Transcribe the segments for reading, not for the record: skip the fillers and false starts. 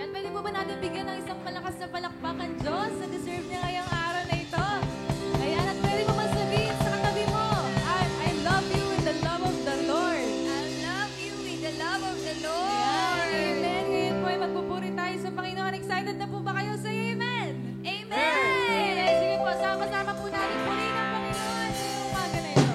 Pwede po ba natin bigyan ng isang malakas na palakpakan, Diyos, na deserve niya ngayong araw na ito? Ayan, at pwede mo sabihin sa katabi mo, I love you with the love of the Lord. I love you with the love of the Lord. Amen. Ngayon po ay magpupuri tayo sa Panginoon. Excited na po ba kayo? Say amen. Amen. Sige po, sama-sama po natin purihin ang Panginoon ngayong umaga na ito.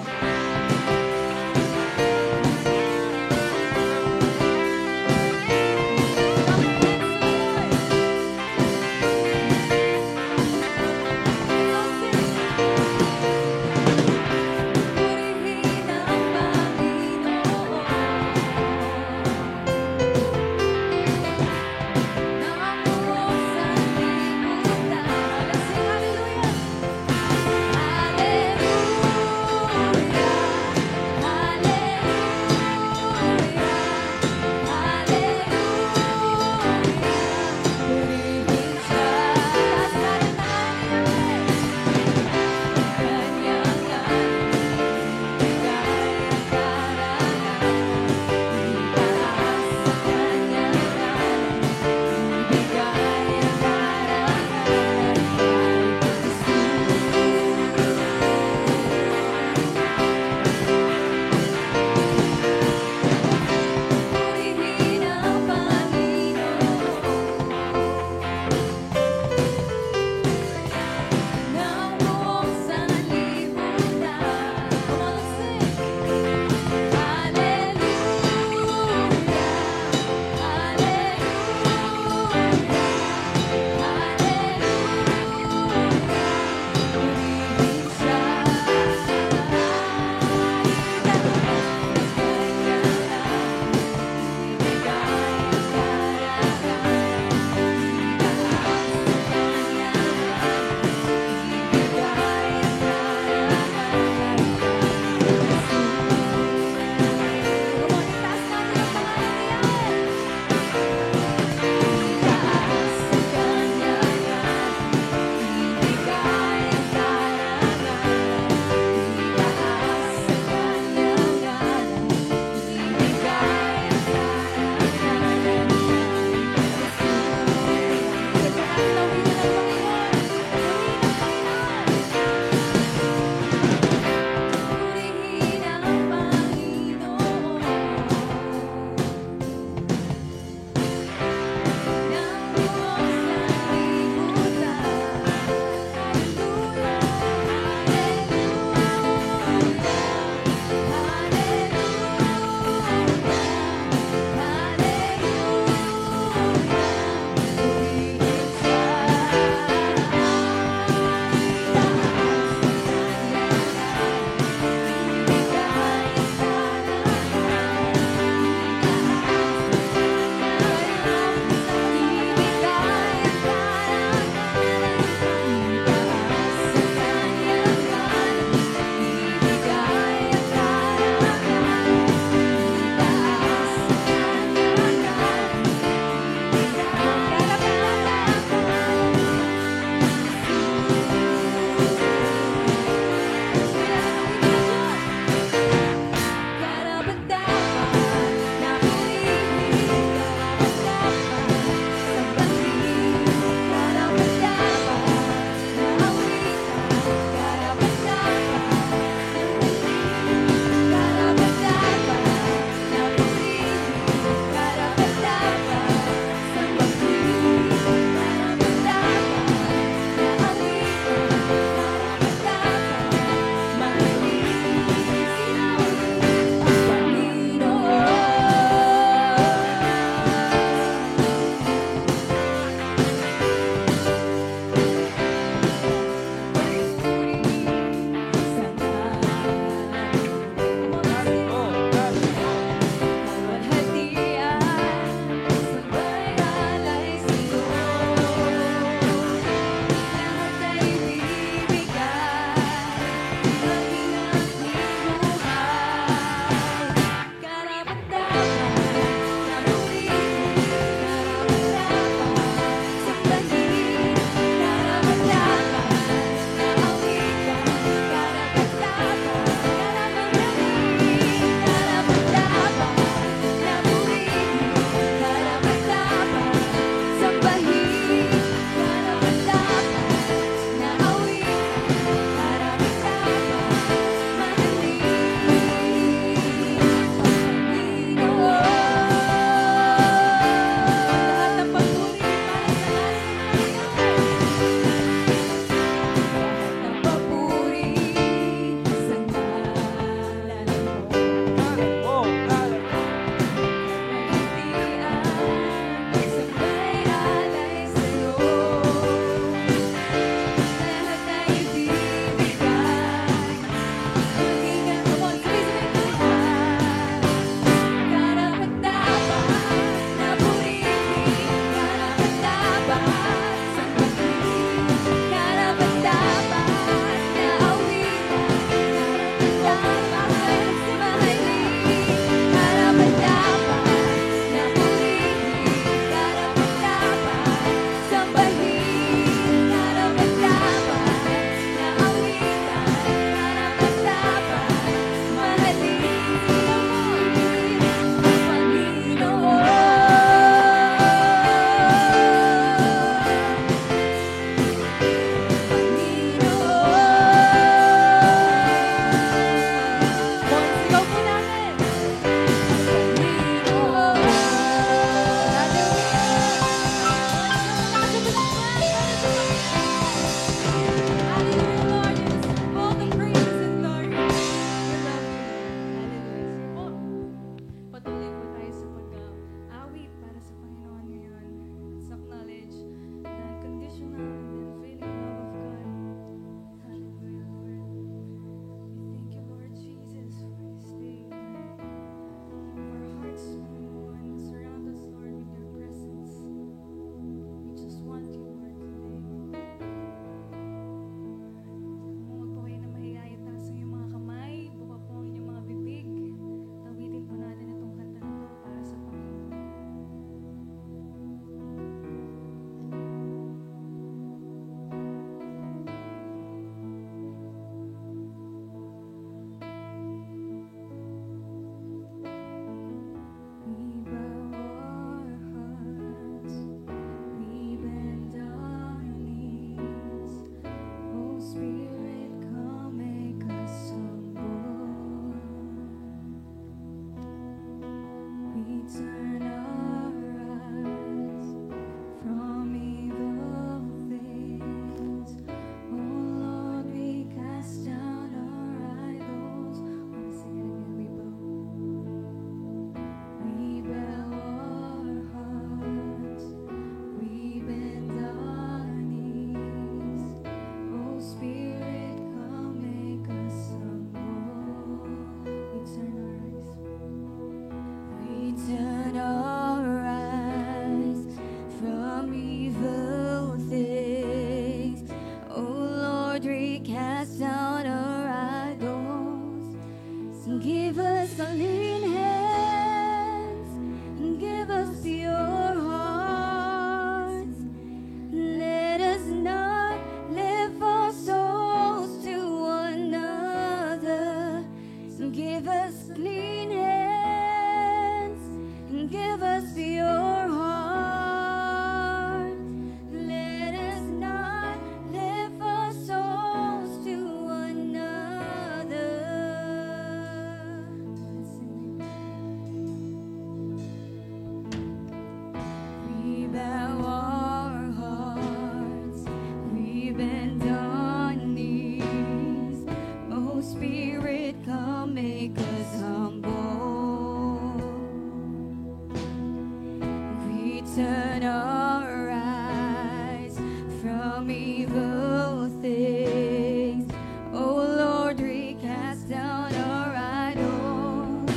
turn our eyes from evil things. Oh Lord, we cast down our idols.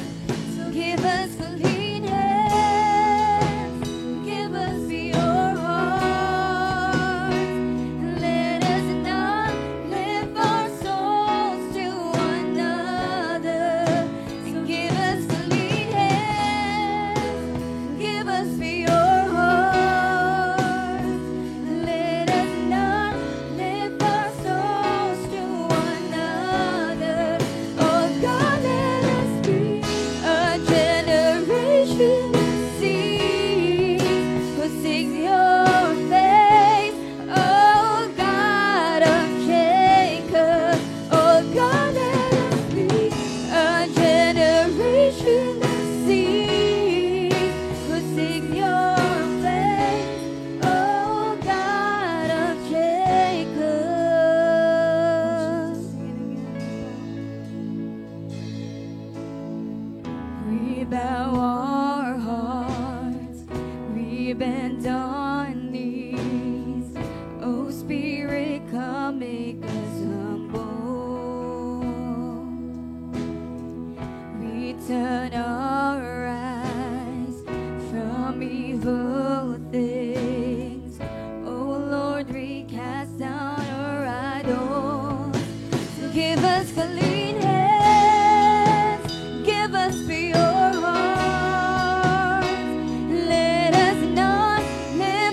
So give us clean hands, give us pure hearts, and let us not lift our souls to another. And give us clean hands, give us pure hearts, and let us not lift our souls to another. Oh God, let us be a generation who seeks your face. Oh God of Jacob, oh God, let us be a generation who seeks your face. Oh God of Jacob. We bow our hearts, we bend on knees. Oh Spirit, come make us humble. We turn our eyes from evil things. Oh Lord, we cast down our idols. So give us clean hands, give us pure hearts. Let us not live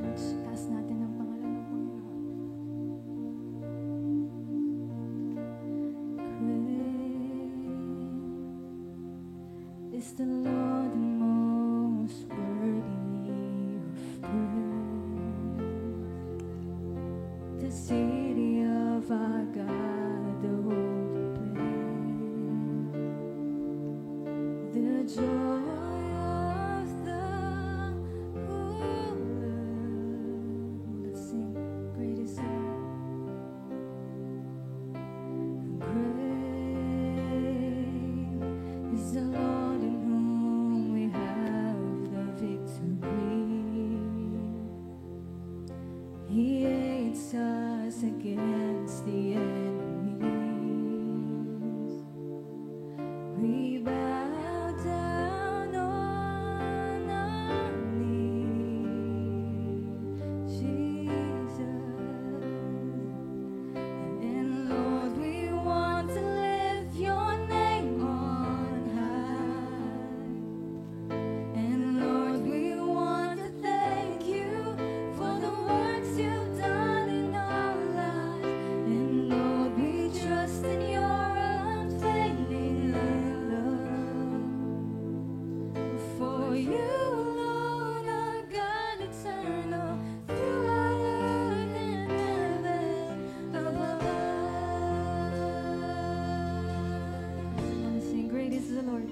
church. Taas natin ang pangalan ng Panginoon. Great is the Lord and most worthy of praise. The city of our God, the holy place. The joy of the whole world. Let's sing. Great is the Lord. Great is the Lord in whom we have the victory. He aids us against the enemies. We bow down on our knees, Jesus. And Lord, we want to lift your name on high. And Lord, we want to thank you for the works you've done in our lives. And Lord, we trust in your unfailing love. For you alone are God eternal, throughout earth and heaven above. I want to sing, great is the Lord.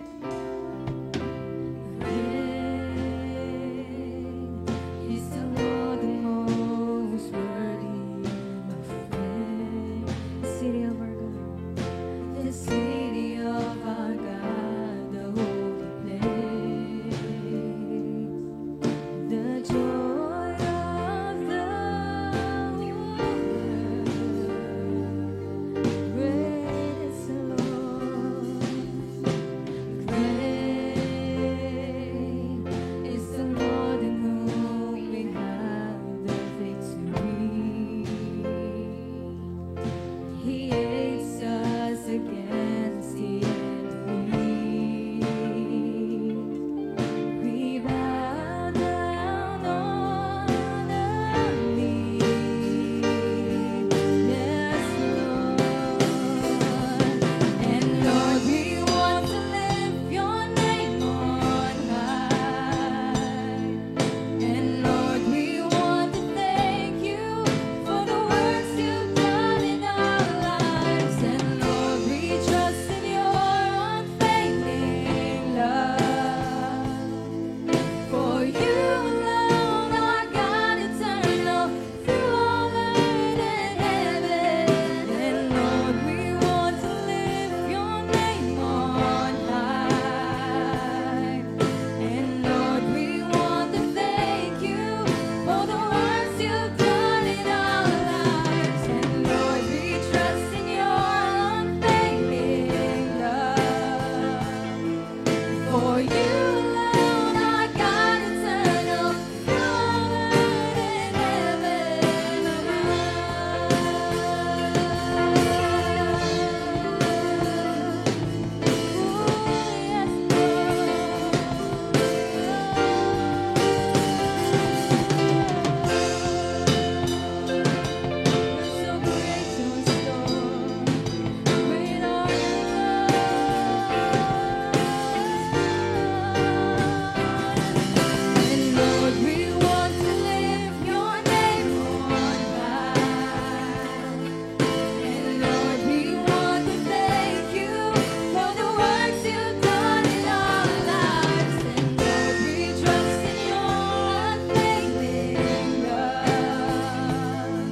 Great is the Lord, the most worthy of praise. The city of our God, the city of our God, the holy place. The joy of the world. Great is the Lord. Great is the Lord in whom we have the victory. He aids us against the enemy. We bow down on our knees, yes, Lord. And Lord, we want to lift your name on high. And Lord, we want to thank you for the works you've done in our lives. And Lord, we trust in your unfailing love. For you alone are God eternal, through all earth and heaven. And Lord, we want to lift your name on high. And Lord, we want to thank you for the works you've done in our lives. And Lord, we trust in your unfailing love. For you alone are God eternal, through all earth and heaven And Lord, we want to lift your name on high. And Lord, we want to thank you for the works you've done in our lives. And Lord, we trust in your unfailing love.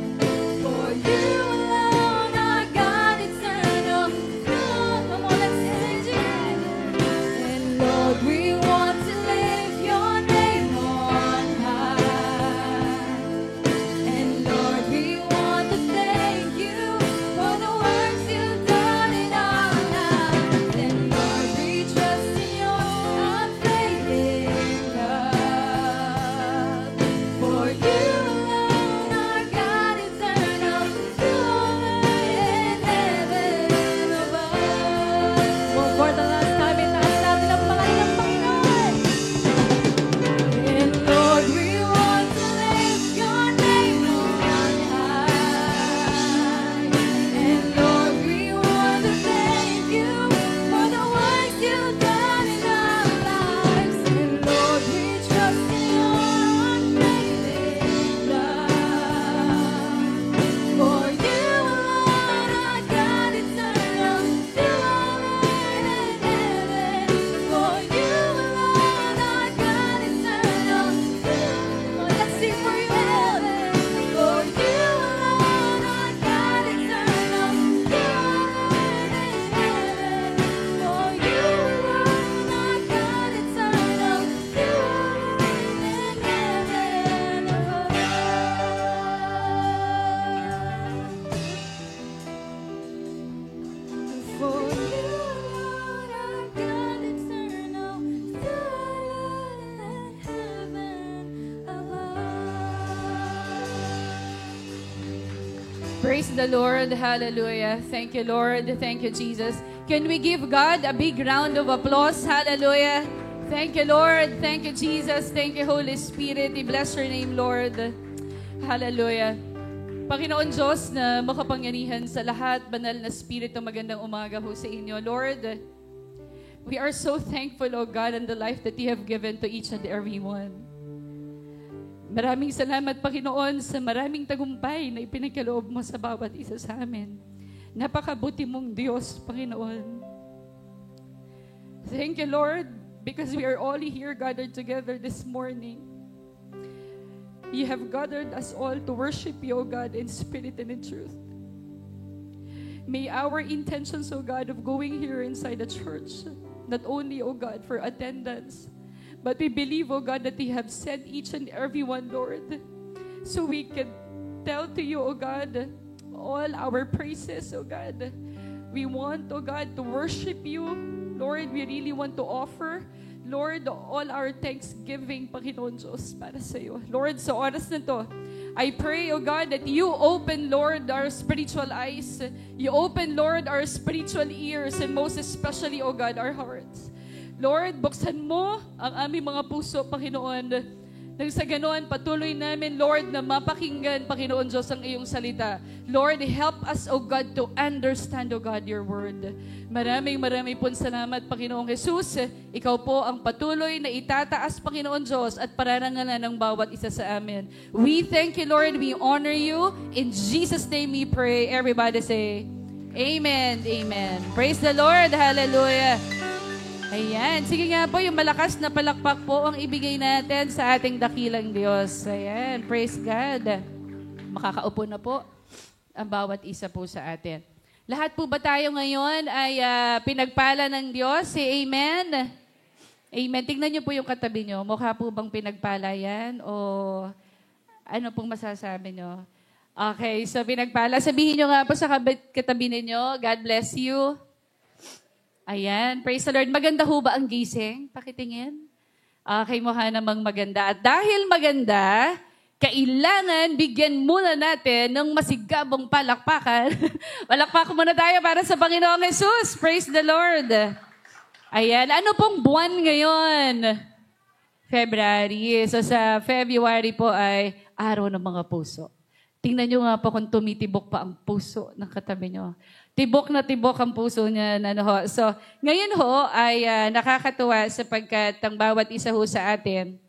For you alone are God eternal. Come on, let's sing together. And Lord, we want to lift your name on high. And Lord, we want to thank you for the works you've done in our lives. And Lord, we trust in your unfailing love. For you alone are God eternal, through all earth and heaven above. For the last time, itaas natin ang pangalan ng Panginoon. Praise the Lord. Hallelujah. Thank you, Lord. Thank you, Jesus. Can we give God a big round of applause? Hallelujah. Thank you, Lord. Thank you, Jesus. Thank you, Holy Spirit. We bless your name, Lord. Hallelujah. Panginoon Diyos na makapangyarihan sa lahat, banal na Espiritu, magandang umaga ho sa inyo. Lord, we are so thankful, O God, in the life that you have given to each and every one. Maraming salamat, Panginoon, sa maraming tagumpay na ipinagkaloob mo sa bawat isa sa amin. Napakabuti mong Diyos, Panginoon. Thank you, Lord, because we are all here gathered together this morning. You have gathered us all to worship you, O God, in spirit and in truth. May our intentions, O God, of going here inside the church, not only, O God, for attendance, but we believe, O God, that you have sent each and every one, Lord, so we can tell to you, O God, all our praises, O God. We want, O God, to worship you. Lord, we really want to offer, Lord, all our thanksgiving, Panginoon Diyos, para sa iyo. Lord, sa oras na to, I pray, O God, that you open, Lord, our spiritual eyes. You open, Lord, our spiritual ears, and most especially, O God, our hearts. Lord, buksan mo ang aming mga puso, Panginoon. Nang sa ganoon, patuloy namin, Lord, na mapakinggan, Panginoon Diyos, ang iyong salita. Lord, help us, O God, to understand, O God, your word. Maraming pong salamat, Panginoong Jesus. Ikaw po ang patuloy na itataas, Panginoon Diyos, at pararangalan ng bawat isa sa amin. We thank you, Lord. We honor you. In Jesus' name we pray. Everybody say, Amen. Amen. Praise the Lord. Hallelujah. Ayan. Sige nga po, yung malakas na palakpak po ang ibigay natin sa ating dakilang Diyos. Ayan. Praise God. Makakaupo na po ang bawat isa po sa atin. Lahat po ba tayo ngayon ay pinagpala ng Diyos? Say amen. Amen. Tingnan niyo po yung katabi niyo. Mukha po bang pinagpala yan? O ano pong masasabi niyo? Okay, so pinagpala. Sabihin niyo nga po sa katabi ninyo, God bless you. Ayan, praise the Lord. Maganda ho ba ang gising? Pakitingin. Okay, mukha namang maganda. At dahil maganda, kailangan bigyan muna natin ng masigabong palakpakan. Palakpak muna tayo para sa Panginoong Jesus. Praise the Lord. Ayan, ano pong buwan ngayon? February. So sa February po ay araw ng mga puso. Tingnan nyo nga po kung tumitibok pa ang puso ng katabi nyo. Tibok na tibok ang puso niya. So, ngayon ho ay nakakatuwa sapagkat ang bawat isa ho sa atin,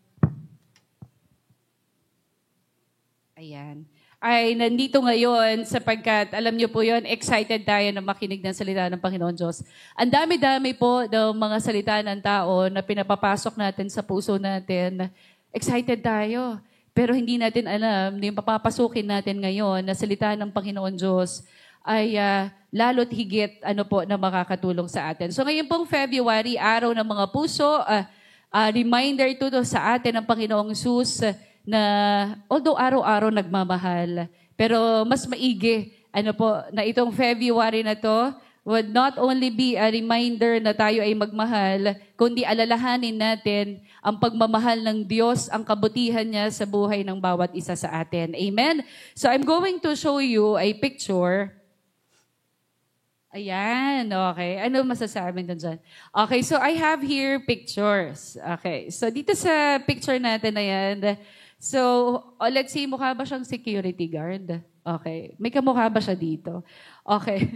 ayan, ay nandito ngayon sapagkat, alam niyo po yon, excited tayo na makinig ng salita ng Panginoon Diyos. Ang dami-dami po ng mga salita ng tao na pinapapasok natin sa puso natin. Excited tayo. Pero hindi natin alam na yung papapasukin natin ngayon na salita ng Panginoon Diyos ay lalo't higit na makakatulong sa atin. So ngayon pong February, araw ng mga puso, reminder to sa atin ng Panginoong Jesus na although araw-araw nagmamahal, pero mas maigi na itong February na to would not only be a reminder na tayo ay magmahal, kundi alalahanin natin ang pagmamahal ng Diyos, ang kabutihan niya sa buhay ng bawat isa sa atin. Amen? So I'm going to show you a picture. Ayan, okay. Ano masasabi nyo dyan? Okay, so I have here pictures. Okay, so dito sa picture natin na yan, so let's see, mukha ba siyang security guard? Okay, may kamukha ba siya dito? Okay.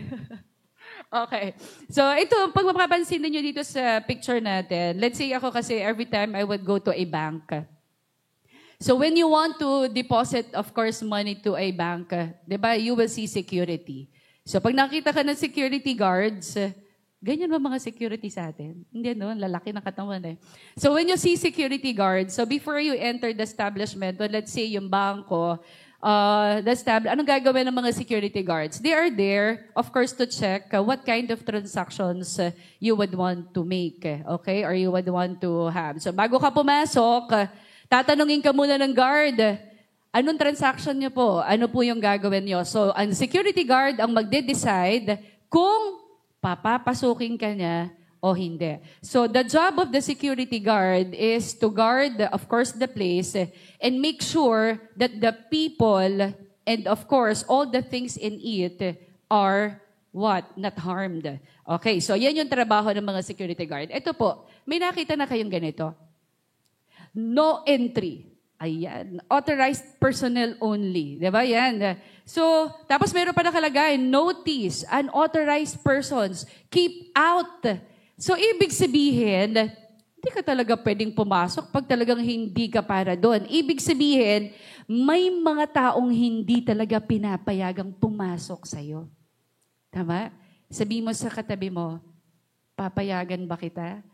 Okay. So ito, pag mapapansin niyo dito sa picture natin, let's say ako kasi every time I would go to a bank. So when you want to deposit, of course, money to a bank, di ba, you will see security. So pag nakita ka ng security guards, ganyan ba mga security sa atin? Hindi, no? Lalaki ng katawan eh. So when you see security guards, so before you enter the establishment, well, let's say yung bangko, anong gagawin ng mga security guards? They are there, of course, to check what kind of transactions you would want to make, okay? Or you would want to have. So bago ka pumasok, tatanungin ka muna ng guard, anong transaction niyo po? Ano po yung gagawin niyo? So, ang security guard ang magde-decide kung papapasukin ka niya o hindi. So, the job of the security guard is to guard, of course, the place and make sure that the people And of course, all the things in it are what? Not harmed. Okay, so yan yung trabaho ng mga security guard. Ito po, may nakita na kayong ganito. No entry. Ayan. Authorized personnel only. Diba yan? So, tapos meron pa nakalagay, notice, unauthorized persons, keep out. So, ibig sabihin, hindi ka talaga pwedeng pumasok pag talagang hindi ka para doon. Ibig sabihin, may mga taong hindi talaga pinapayagang pumasok sa'yo. Tama? Sabi mo sa katabi mo, papayagan ba kita?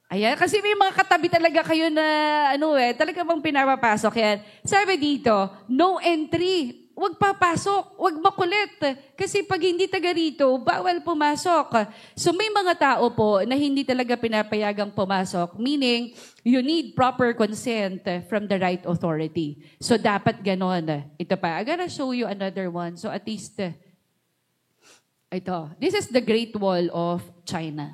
Ayan, kasi may mga katabi talaga kayo na, talaga bang pinapapasok yan. Sabi dito, no entry. Huwag papasok. Huwag makulit. Kasi pag hindi taga rito, bawal pumasok. So may mga tao po na hindi talaga pinapayagang pumasok. Meaning, you need proper consent from the right authority. So dapat ganon. Ito pa, I'm gonna show you another one. So at least, ito. This is the Great Wall of China.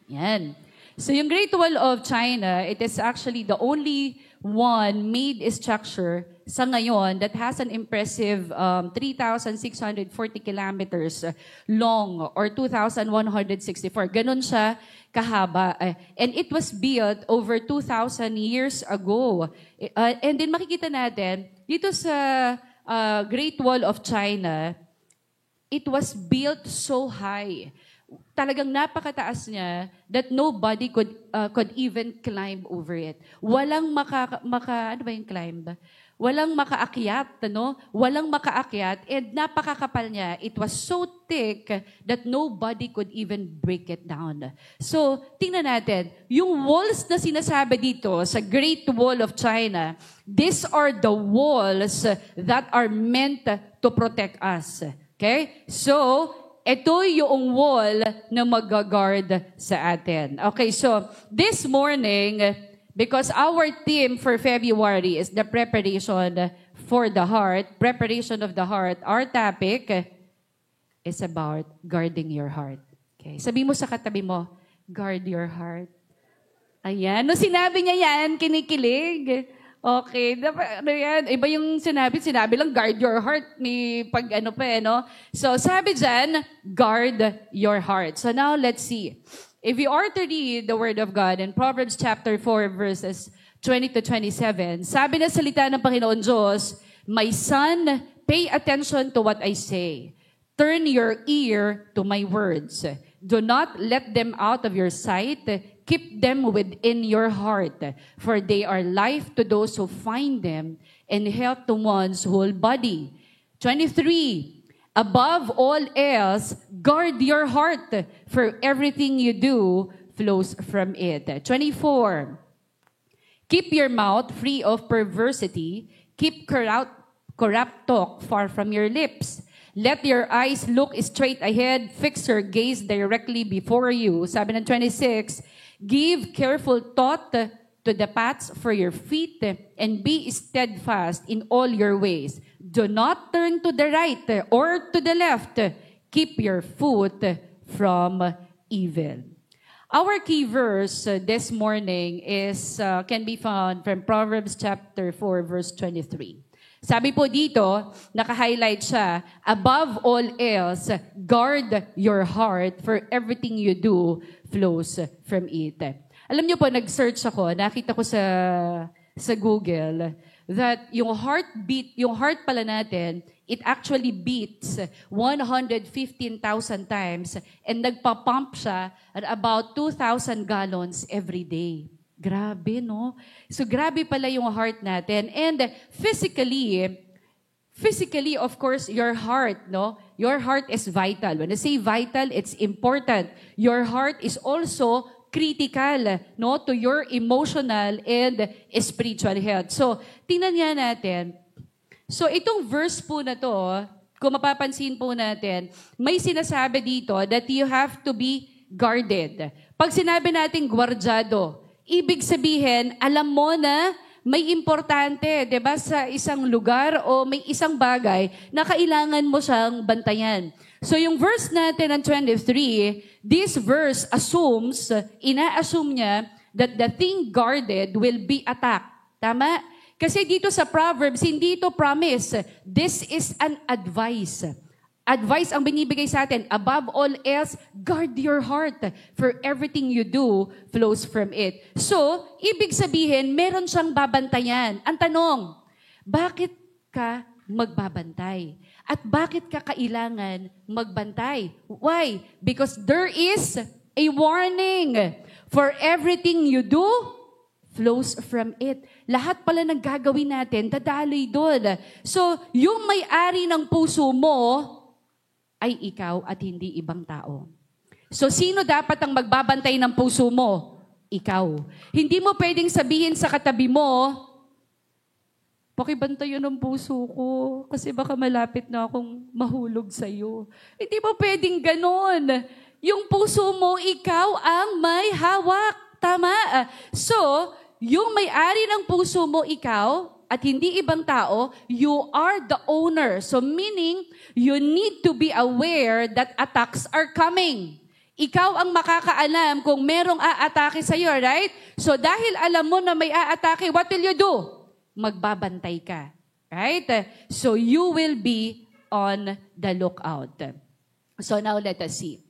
Yan. So yung Great Wall of China, it is actually the only one made structure sa ngayon that has an impressive 3,640 kilometers long or 2,164. Ganon siya kahaba. And it was built over 2,000 years ago. And then makikita natin, dito sa Great Wall of China, it was built so high. Talagang napakataas niya that nobody could even climb over it. Walang ano ba yung climb? Walang makaakyat, Walang makaakyat and napakakapal niya. It was so thick that nobody could even break it down. So, tingnan natin, yung walls na sinasabi dito sa Great Wall of China, these are the walls that are meant to protect us. Okay? So, ito yung wall na mag-guard sa atin. Okay, so this morning, because our theme for February is the preparation for the heart, preparation of the heart, our topic is about guarding your heart. Okay, sabi mo sa katabi mo, guard your heart. Ayan, no sinabi niya yan, kinikilig. Okay, yan. Iba yung sinabi lang, guard your heart. May pag So, sabi dyan, guard your heart. So now, let's see. If you are to read the Word of God in Proverbs chapter 4, verses 20 to 27, sabi na salita ng Panginoon Diyos, my son, pay attention to what I say. Turn your ear to my words. Do not let them out of your sight. Keep them within your heart, for they are life to those who find them and health to one's whole body. 23, above all else, guard your heart, for everything you do flows from it. 24, keep your mouth free of perversity. Keep corrupt talk far from your lips. Let your eyes look straight ahead. Fix your gaze directly before you. Sabi ng 26, give careful thought to the paths for your feet and be steadfast in all your ways. Do not turn to the right or to the left. Keep your foot from evil. Our key verse this morning is can be found from Proverbs chapter 4, verse 23. Sabi po dito, naka-highlight siya, above all else, guard your heart, for everything you do flows from it. Alam niyo po, nag-search ako, nakita ko sa Google, that yung heartbeat, yung heart pala natin, it actually beats 115,000 times and nagpa-pump siya at about 2,000 gallons every day. Grabe, no? So, grabe pala yung heart natin. And physically, of course, your heart, no? Your heart is vital. When I say vital, it's important. Your heart is also critical, no? To your emotional and spiritual health. So, tingnan nga natin. So, itong verse po na to, kung mapapansin po natin, may sinasabi dito that you have to be guarded. Pag sinabi natin gwardyado, ibig sabihin, alam mo na may importante, 'di ba, sa isang lugar o may isang bagay na kailangan mo siyang bantayan. So yung verse natin ng 23, this verse ina-assume niya that the thing guarded will be attacked. Tama? Kasi dito sa Proverbs, hindi ito promise. This is an advice. Advice ang binibigay sa atin. Above all else, guard your heart. For everything you do flows from it. So, ibig sabihin, meron siyang babantayan. Ang tanong, bakit ka magbabantay? At bakit ka kailangan magbantay? Why? Because there is a warning. For everything you do flows from it. Lahat pala ng gagawin natin, dadaloy doon. So, yung may-ari ng puso mo, ay ikaw at hindi ibang tao. So, sino dapat ang magbabantay ng puso mo? Ikaw. Hindi mo pwedeng sabihin sa katabi mo, pakibantayan ang puso ko kasi baka malapit na akong mahulog sa'yo. Hindi mo pwedeng ganon. Yung puso mo, ikaw ang may hawak. Tama? So, yung may-ari ng puso mo, ikaw, at hindi ibang tao, you are the owner. So meaning, you need to be aware that attacks are coming. Ikaw ang makakaalam kung merong aatake sa'yo, right? So dahil alam mo na may aatake, what will you do? Magbabantay ka. Right? So you will be on the lookout. So now let us see.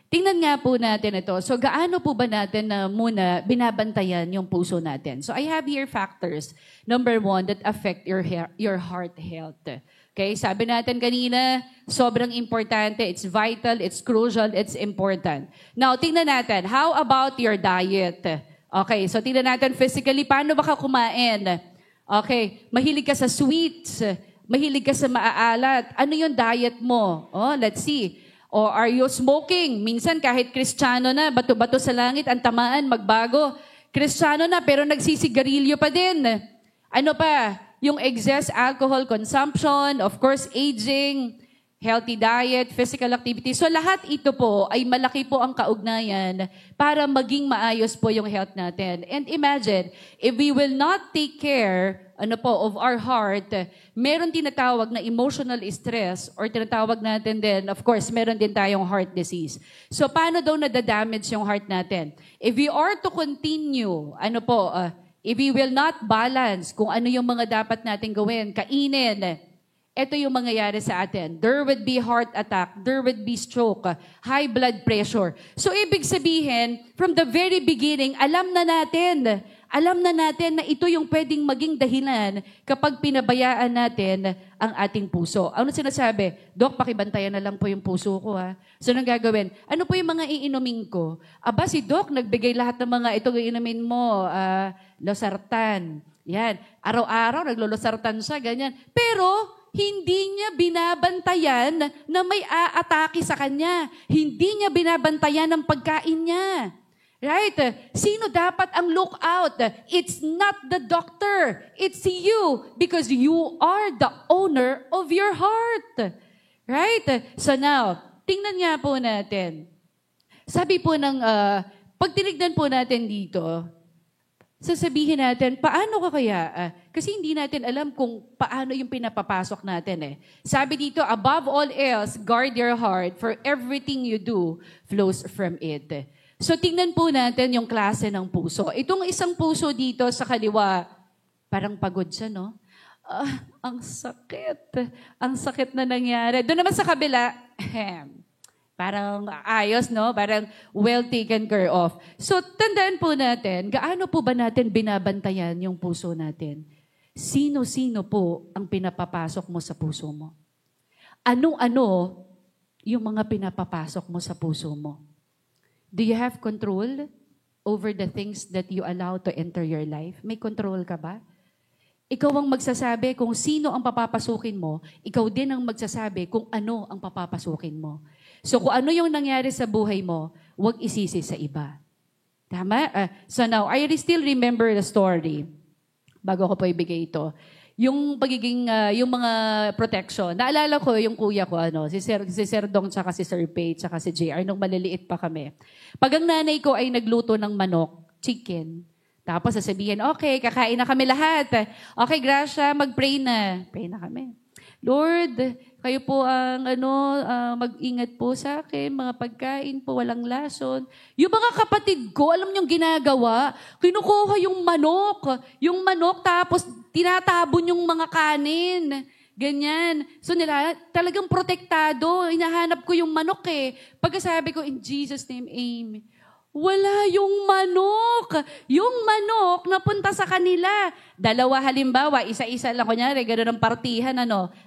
Tingnan nga po natin ito. So, gaano po ba natin na muna binabantayan yung puso natin? So, I have here factors. Number 1, that affect your heart health. Okay? Sabi natin kanina, sobrang importante. It's vital, it's crucial, it's important. Now, tingnan natin. How about your diet? Okay, so tingnan natin physically, paano ba ka kumain? Okay, mahilig ka sa sweets, mahilig ka sa maaalat. Ano yung diet mo? Oh, let's see. Or are you smoking? Minsan kahit Kristiyano na, bato-bato sa langit, ang tamaan, magbago. Kristiyano na, pero nagsisigarilyo pa din. Ano pa? Yung excess alcohol consumption, of course, aging, healthy diet, physical activity. So lahat ito po ay malaki po ang kaugnayan para maging maayos po yung health natin. And imagine, if we will not take care of our heart, meron tinatawag na emotional stress or tinatawag natin din, of course, meron din tayong heart disease. So paano daw nadadamage yung heart natin? If we are to continue, if we will not balance kung ano yung mga dapat natin gawin, kainin, ito yung mangyayari sa atin. There would be heart attack, there would be stroke, high blood pressure. So ibig sabihin, from the very beginning, alam na natin na ito yung pwedeng maging dahilan kapag pinabayaan natin ang ating puso. Ano sinasabi? Dok, pakibantayan na lang po yung puso ko, ha? So, anong gagawin? Ano po yung mga iinumin ko? Aba, si Dok, nagbigay lahat ng mga ito iinumin mo, losartan. Yan. Araw-araw, naglolosartan siya, ganyan. Pero, hindi niya binabantayan na may aatake sa kanya. Hindi niya binabantayan ang pagkain niya. Right? Sino dapat ang lookout? It's not the doctor. It's you. Because you are the owner of your heart. Right? So now, tingnan nga po natin. Sabi po ng, pag tinignan po natin dito, sasabihin natin, paano ka kaya? Kasi hindi natin alam kung paano yung pinapapasok natin eh. Sabi dito, above all else, guard your heart, for everything you do flows from it. So tingnan po natin yung klase ng puso. Itong isang puso dito sa kaliwa, parang pagod siya, no? Ang sakit. Ang sakit na nangyari. Doon naman sa kabila, parang ayos, no? Parang well taken care of. So, tandaan po natin, gaano po ba natin binabantayan yung puso natin? Sino-sino po ang pinapapasok mo sa puso mo? Ano-ano yung mga pinapapasok mo sa puso mo? Do you have control over the things that you allow to enter your life? May control ka ba? Ikaw ang magsasabi kung sino ang papapasukin mo, ikaw din ang magsasabi kung ano ang papapasukin mo. So kung ano yung nangyari sa buhay mo, huwag isisi sa iba. Tama? So now, I still remember the story. Bago ko po ibigay ito. Yung pagiging, yung mga protection. Naalala ko yung kuya ko, si Sir Dong, tsaka si Sir Pei, tsaka si JR, nung maliliit pa kami. Pag ang nanay ko ay nagluto ng manok, chicken, tapos sasabihin, okay, kakain na kami lahat. Okay, Gracia, mag-pray na. Pray na kami. Lord, kayo po ang mag-ingat po sa akin, mga pagkain po, walang lason. Yung mga kapatid ko, alam niyong ginagawa, kinukuha yung manok tapos tinatabon yung mga kanin. Ganyan. So nila, talagang protektado. Hinahanap ko yung manok eh. Pagkasabi ko, in Jesus' name, amen. Wala yung manok. Yung manok napunta sa kanila. Dalawa halimbawa, isa-isa lang. Kunyari, gano'n ang partihan,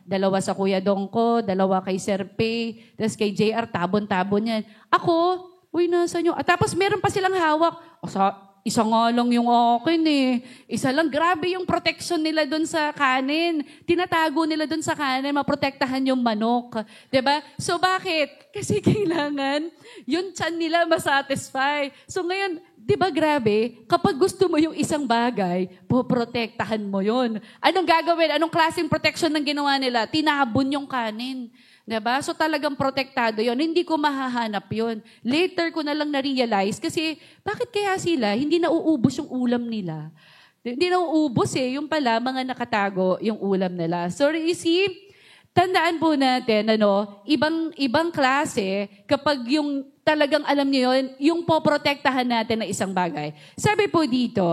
Dalawa sa Kuya Dongko, dalawa kay Sir Pay, tapos kay JR, tabon-tabon yan. Ako, nasa nyo. Tapos meron pa silang hawak. Isa nga lang yung akin eh. Isa lang. Grabe yung protection nila dun sa kanin. Tinatago nila dun sa kanin, maprotektahan yung manok. 'Di ba? So bakit? Kasi kailangan yung tiyan nila masatisfy. So ngayon, 'di ba grabe? Kapag gusto mo yung isang bagay, poprotektahan mo yun. Anong gagawin? Anong klaseng protection ng ginawa nila? Tinabon yung kanin. Diba? So talagang protektado yon. Hindi ko mahahanap yon. Later ko na lang na-realize kasi bakit kaya sila hindi nauubos yung ulam nila? Hindi nauubos eh. Yung pala, mga nakatago yung ulam nila. So you see, tandaan po natin, ibang klase kapag yung talagang alam niyo yun, yung poprotektahan natin na isang bagay. Sabi po dito,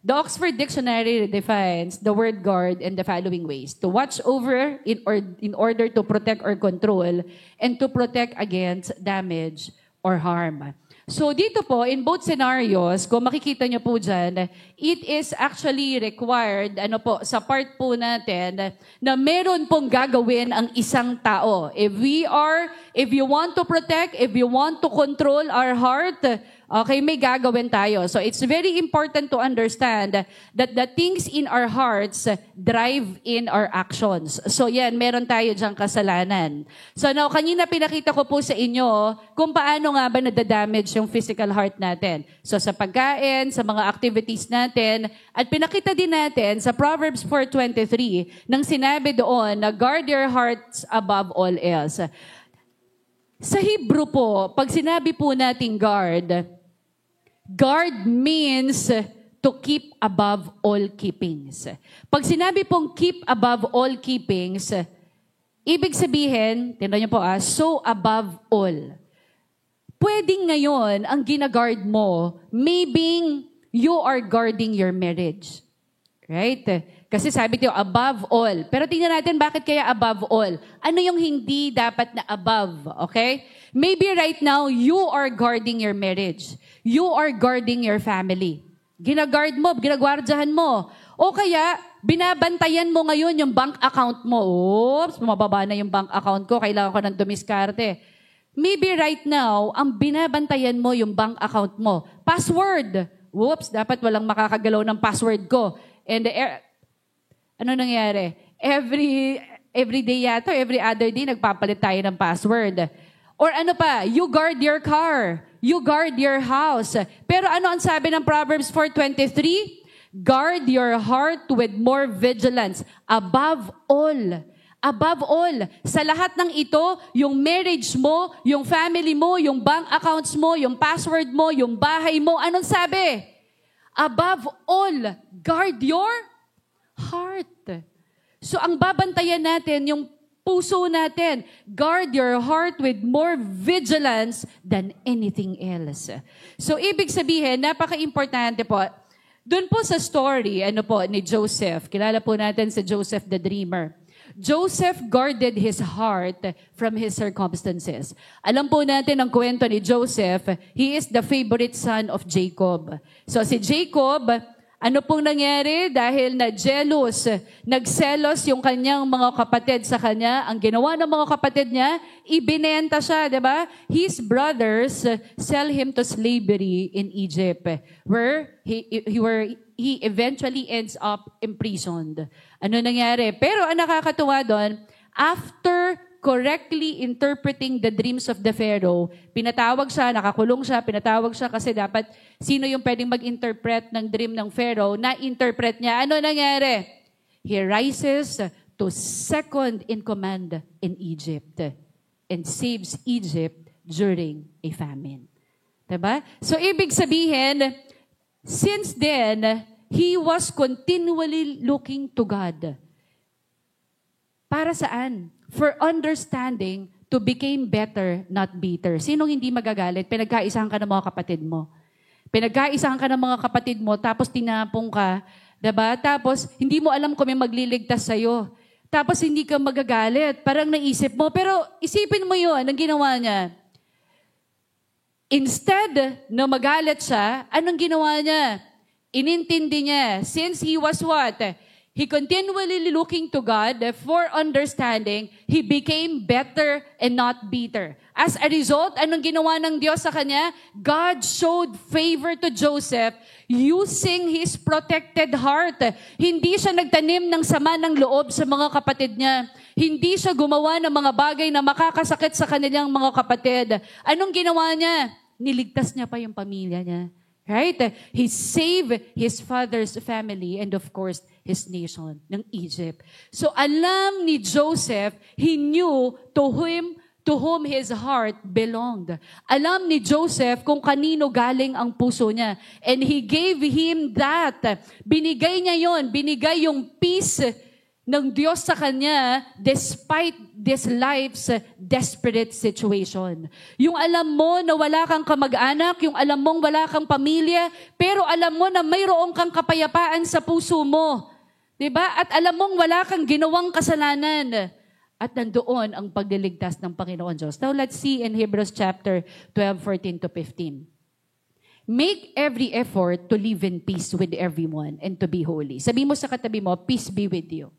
the Oxford Dictionary defines the word guard in the following ways: to watch over in order to protect or control, and to protect against damage or harm. So dito po, in both scenarios, kung makikita nyo po dyan, it is actually required, sa part po natin, na meron pong gagawin ang isang tao. If you want to protect, if you want to control our heart, okay, may gagawin tayo. So it's very important to understand that the things in our hearts drive in our actions. So yan, meron tayo diyang kasalanan. So now, kanina pinakita ko po sa inyo kung paano nga ba nadadamage yung physical heart natin. So sa pagkain, sa mga activities natin, at pinakita din natin sa Proverbs 4:23, nang sinabi doon na guard your hearts above all else. Sa Hebrew po, pag sinabi po nating guard means to keep above all keepings. Pag sinabi pong keep above all keepings, ibig sabihin, tingnan niyo po so above all. Pwedeng ngayon, ang ginaguard mo, maybe you are guarding your marriage. Right? Kasi sabi tayo, above all. Pero tingnan natin, bakit kaya above all? Ano yung hindi dapat na above? Okay? Maybe right now, you are guarding your marriage. You are guarding your family. Ginaguard mo, ginagwardyahan mo. O kaya, binabantayan mo ngayon yung bank account mo. Oops, mababa na yung bank account ko. Kailangan ko ng dumiskarte. Maybe right now, ang binabantayan mo yung bank account mo. Password. Whoops, dapat walang makakagalaw ng password ko. And ano nangyari? Every day yata, every other day, nagpapalit tayo ng password. Or ano pa, you guard your car. You guard your house. Pero ano ang sabi ng Proverbs 4:23? Guard your heart with more vigilance. Above all. Above all. Sa lahat ng ito, yung marriage mo, yung family mo, yung bank accounts mo, yung password mo, yung bahay mo, anong sabi? Above all, guard your heart. So ang babantayan natin, yung puso natin. Guard your heart with more vigilance than anything else. So ibig sabihin, napaka-importante po. Doon po sa story, ni Joseph. Kilala po natin si Joseph the Dreamer. Joseph guarded his heart from his circumstances. Alam po natin ang kwento ni Joseph, he is the favorite son of Jacob. So si Jacob, ano pong nangyari? Dahil na-jealous, nagselos yung kanyang mga kapatid sa kanya. Ang ginawa ng mga kapatid niya, ibinenta siya, di ba? His brothers sell him to slavery in Egypt, where he eventually ends up imprisoned. Ano nangyari? Pero ang nakakatuwa doon, after correctly interpreting the dreams of the Pharaoh, pinatawag siya, nakakulong siya, pinatawag siya kasi dapat sino yung pwedeng mag-interpret ng dream ng Pharaoh, na-interpret niya. Ano nangyari? He rises to second in command in Egypt and saves Egypt during a famine. Diba? So, ibig sabihin, since then, he was continually looking to God. Para saan? For understanding to become better, not bitter. Sinong hindi magagalit? Pinagkaisahan ka ng mga kapatid mo. Pinagkaisahan ka ng mga kapatid mo, tapos tinapong ka, diba? Tapos hindi mo alam kung may magliligtas sa'yo. Tapos hindi ka magagalit. Parang naisip mo. Pero isipin mo yun, ang ginawa niya. Instead na magalit siya, anong ginawa niya? Inintindi niya. Since he was what? He continually looking to God for understanding. He became better and not bitter. As a result, anong ginawa ng Diyos sa kanya? God showed favor to Joseph using his protected heart. Hindi siya nagtanim ng sama ng loob sa mga kapatid niya. Hindi siya gumawa ng mga bagay na makakasakit sa kanilang mga kapatid. Anong ginawa niya? Niligtas niya pa yung pamilya niya. Right? He saved his father's family and of course, his nation ng Egypt. So alam ni Joseph, he knew to whom his heart belonged. Alam ni Joseph kung kanino galing ang puso niya. And he gave him that. Binigay niya yon, binigay yung peace ng Diyos sa kanya despite this life's desperate situation. Yung alam mo na wala kang kamag-anak, yung alam mong wala kang pamilya, pero alam mo na mayroong kang kapayapaan sa puso mo. Diba? At alam mong wala kang ginawang kasalanan. At nandoon ang pagliligtas ng Panginoon Diyos. Now let's see in Hebrews chapter 12, 14 to 15. Make every effort to live in peace with everyone and to be holy. Sabi mo sa katabi mo, peace be with you.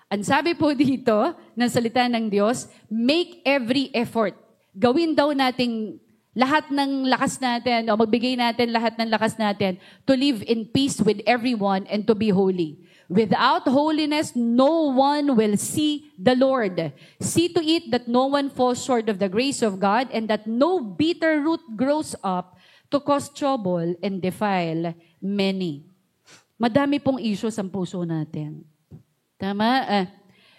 Ang sabi po dito, ng salita ng Diyos, make every effort. Gawin daw nating lahat ng lakas natin, o magbigay natin lahat ng lakas natin to live in peace with everyone and to be holy. Without holiness, no one will see the Lord. See to it that no one falls short of the grace of God and that no bitter root grows up to cause trouble and defile many. Madami pong issues ang puso natin. Tama?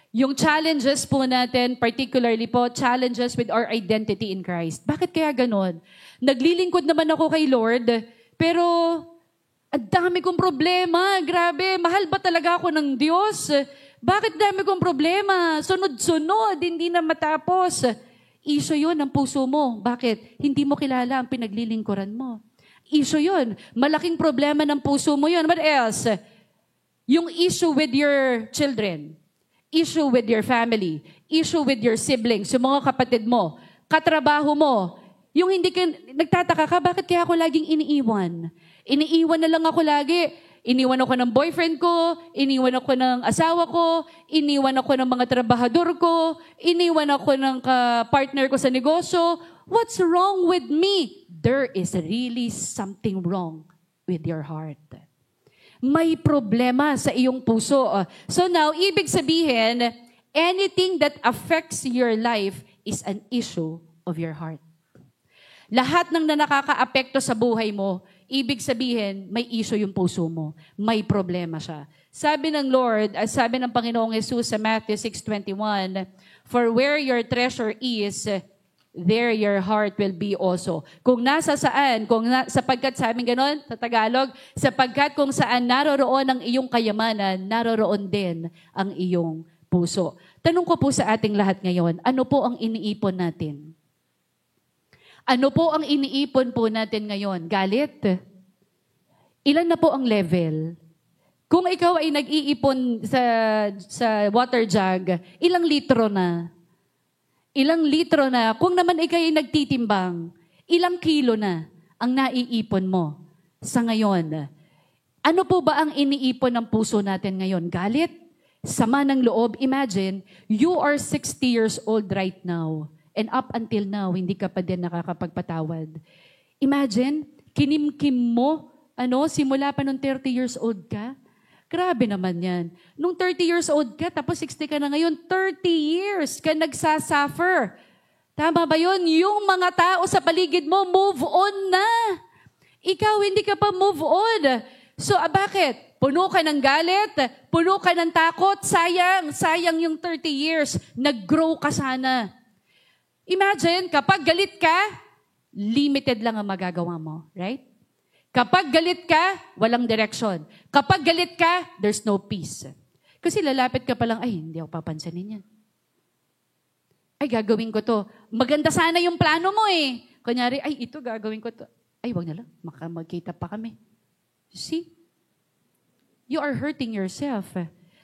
Yung challenges po natin, particularly po, challenges with our identity in Christ. Bakit kaya ganon? Naglilingkod naman ako kay Lord, pero ang dami kong problema. Grabe, mahal ba talaga ako ng Diyos? Bakit dami kong problema? Sunod-sunod, hindi na matapos. Issue yun ng puso mo. Bakit? Hindi mo kilala ang pinaglilingkuran mo. Issue yun. Malaking problema ng puso mo yun. What else? Yung issue with your children, issue with your family, issue with your siblings, yung mga kapatid mo, katrabaho mo, yung hindi ka, nagtataka ka, bakit kaya ako laging iniiwan? Iniiwan na lang ako lagi. Iniwan ako ng boyfriend ko, iniwan ako ng asawa ko, iniwan ako ng mga trabahador ko, iniwan ako ng partner ko sa negosyo. What's wrong with me? There is really something wrong with your heart. May problema sa iyong puso. So now, ibig sabihin, anything that affects your life is an issue of your heart. Lahat ng nakaka-apekto sa buhay mo, ibig sabihin, may issue yung puso mo. May problema siya. Sabi ng Lord, sabi ng Panginoong Jesus sa Matthew 6:21, for where your treasure is, there your heart will be also. Kung nasa saan, sapagkat sa amin ganon, sa Tagalog, sapagkat kung saan naroroon ang iyong kayamanan, naroroon din ang iyong puso. Tanong ko po sa ating lahat ngayon, ano po ang iniipon natin? Ano po ang iniipon po natin ngayon? Galit? Ilan na po ang level? Kung ikaw ay nag-iipon sa water jug, ilang litro na? Ilang litro na? Kung naman ikaw ay nagtitimbang, ilang kilo na ang naiipon mo sa ngayon? Ano po ba ang iniipon ng puso natin ngayon? Galit? Sama ng loob? Imagine, you are 60 years old right now. And up until now, hindi ka pa din nakakapagpatawad. Imagine, kinimkim mo, simula pa nung 30 years old ka. Grabe naman yan. Nung 30 years old ka, tapos 60 ka na ngayon, 30 years ka nagsasuffer. Tama ba yun? Yung mga tao sa paligid mo, move on na. Ikaw, hindi ka pa move on. So, bakit? Puno ka ng galit, puno ka ng takot, sayang yung 30 years. Nag-grow ka sana. Imagine, kapag galit ka, limited lang ang magagawa mo, right? Kapag galit ka, walang direction. Kapag galit ka, there's no peace. Kasi lalapit ka pa lang, ay, hindi ako papansinin yan. Ay, gagawin ko to. Maganda sana yung plano mo eh. Kunyari, ay, ito gagawin ko to. Ay, wag na lang. Magkita pa kami. You see? You are hurting yourself.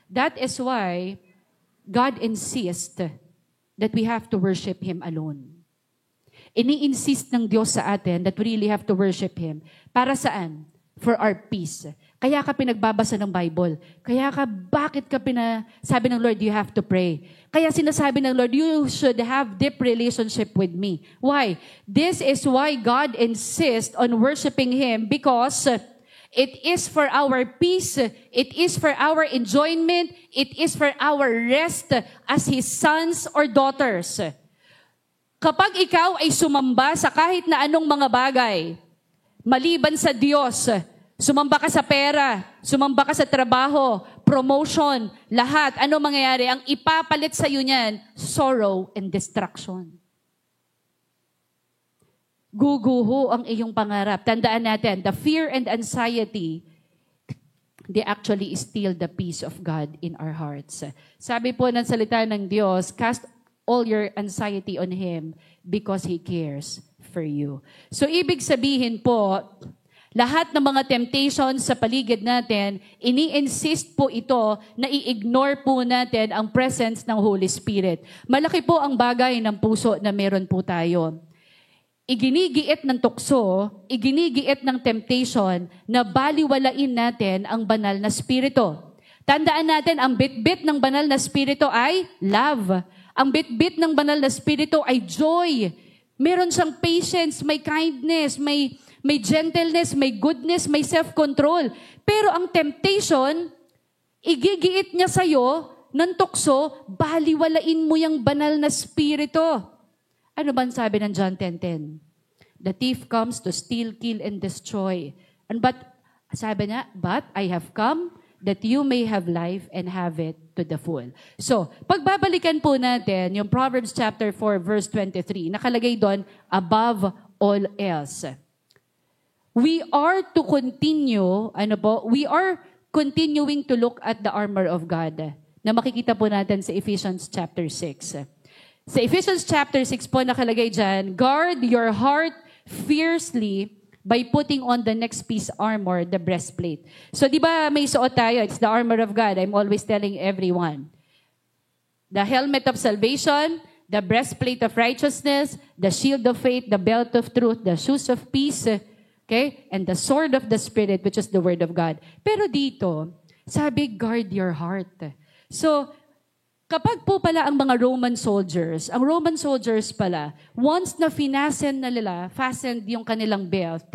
That is why God insists that we have to worship Him alone. Ini-insist ng Diyos sa atin that we really have to worship Him. Para saan? For our peace. Kaya ka pinagbabasa ng Bible. Bakit ka sabi ng Lord, you have to pray. Kaya sinasabi ng Lord, you should have deep relationship with me. Why? This is why God insists on worshiping Him because it is for our peace, it is for our enjoyment, it is for our rest as His sons or daughters. Kapag ikaw ay sumamba sa kahit na anong mga bagay, maliban sa Diyos, sumamba ka sa pera, sumamba ka sa trabaho, promotion, lahat, ano mangyayari? Ang ipapalit sa iyo niyan, sorrow and destruction. Guguho ang iyong pangarap. Tandaan natin, the fear and anxiety, they actually steal the peace of God in our hearts. Sabi po ng salita ng Diyos, cast all your anxiety on Him because He cares for you. So, ibig sabihin po, lahat ng mga temptations sa paligid natin, ini-insist po ito na i-ignore po natin ang presence ng Holy Spirit. Malaki po ang bagay ng puso na meron po tayo. Iginigiit ng tukso, iginigiit ng temptation na baliwalain natin ang banal na Espiritu. Tandaan natin, ang bitbit ng banal na Espiritu ay love. Ang bitbit ng banal na Espiritu ay joy. Meron siyang patience, may kindness, may gentleness, may goodness, may self-control. Pero ang temptation, igigiit niya sa'yo ng tukso, baliwalain mo yung banal na Espiritu. Ano ba sabi ng John 10:10? The thief comes to steal, kill, and destroy. Sabi niya, but I have come that you may have life and have it to the full. So, pagbabalikan po natin yung Proverbs chapter 4 verse 23, nakalagay doon, above all else. We are to continue, we are continuing to look at the armor of God na makikita po natin sa Ephesians chapter 6. Sa Ephesians chapter 6 po nakalagay dyan, guard your heart fiercely by putting on the next piece armor, the breastplate. So, di ba may suot tayo? It's the armor of God. I'm always telling everyone. The helmet of salvation, the breastplate of righteousness, the shield of faith, the belt of truth, the shoes of peace, okay? And the sword of the Spirit, which is the word of God. Pero dito, sabi, guard your heart. So, kapag po pala ang mga Roman soldiers pala, once na fastened yung kanilang belt,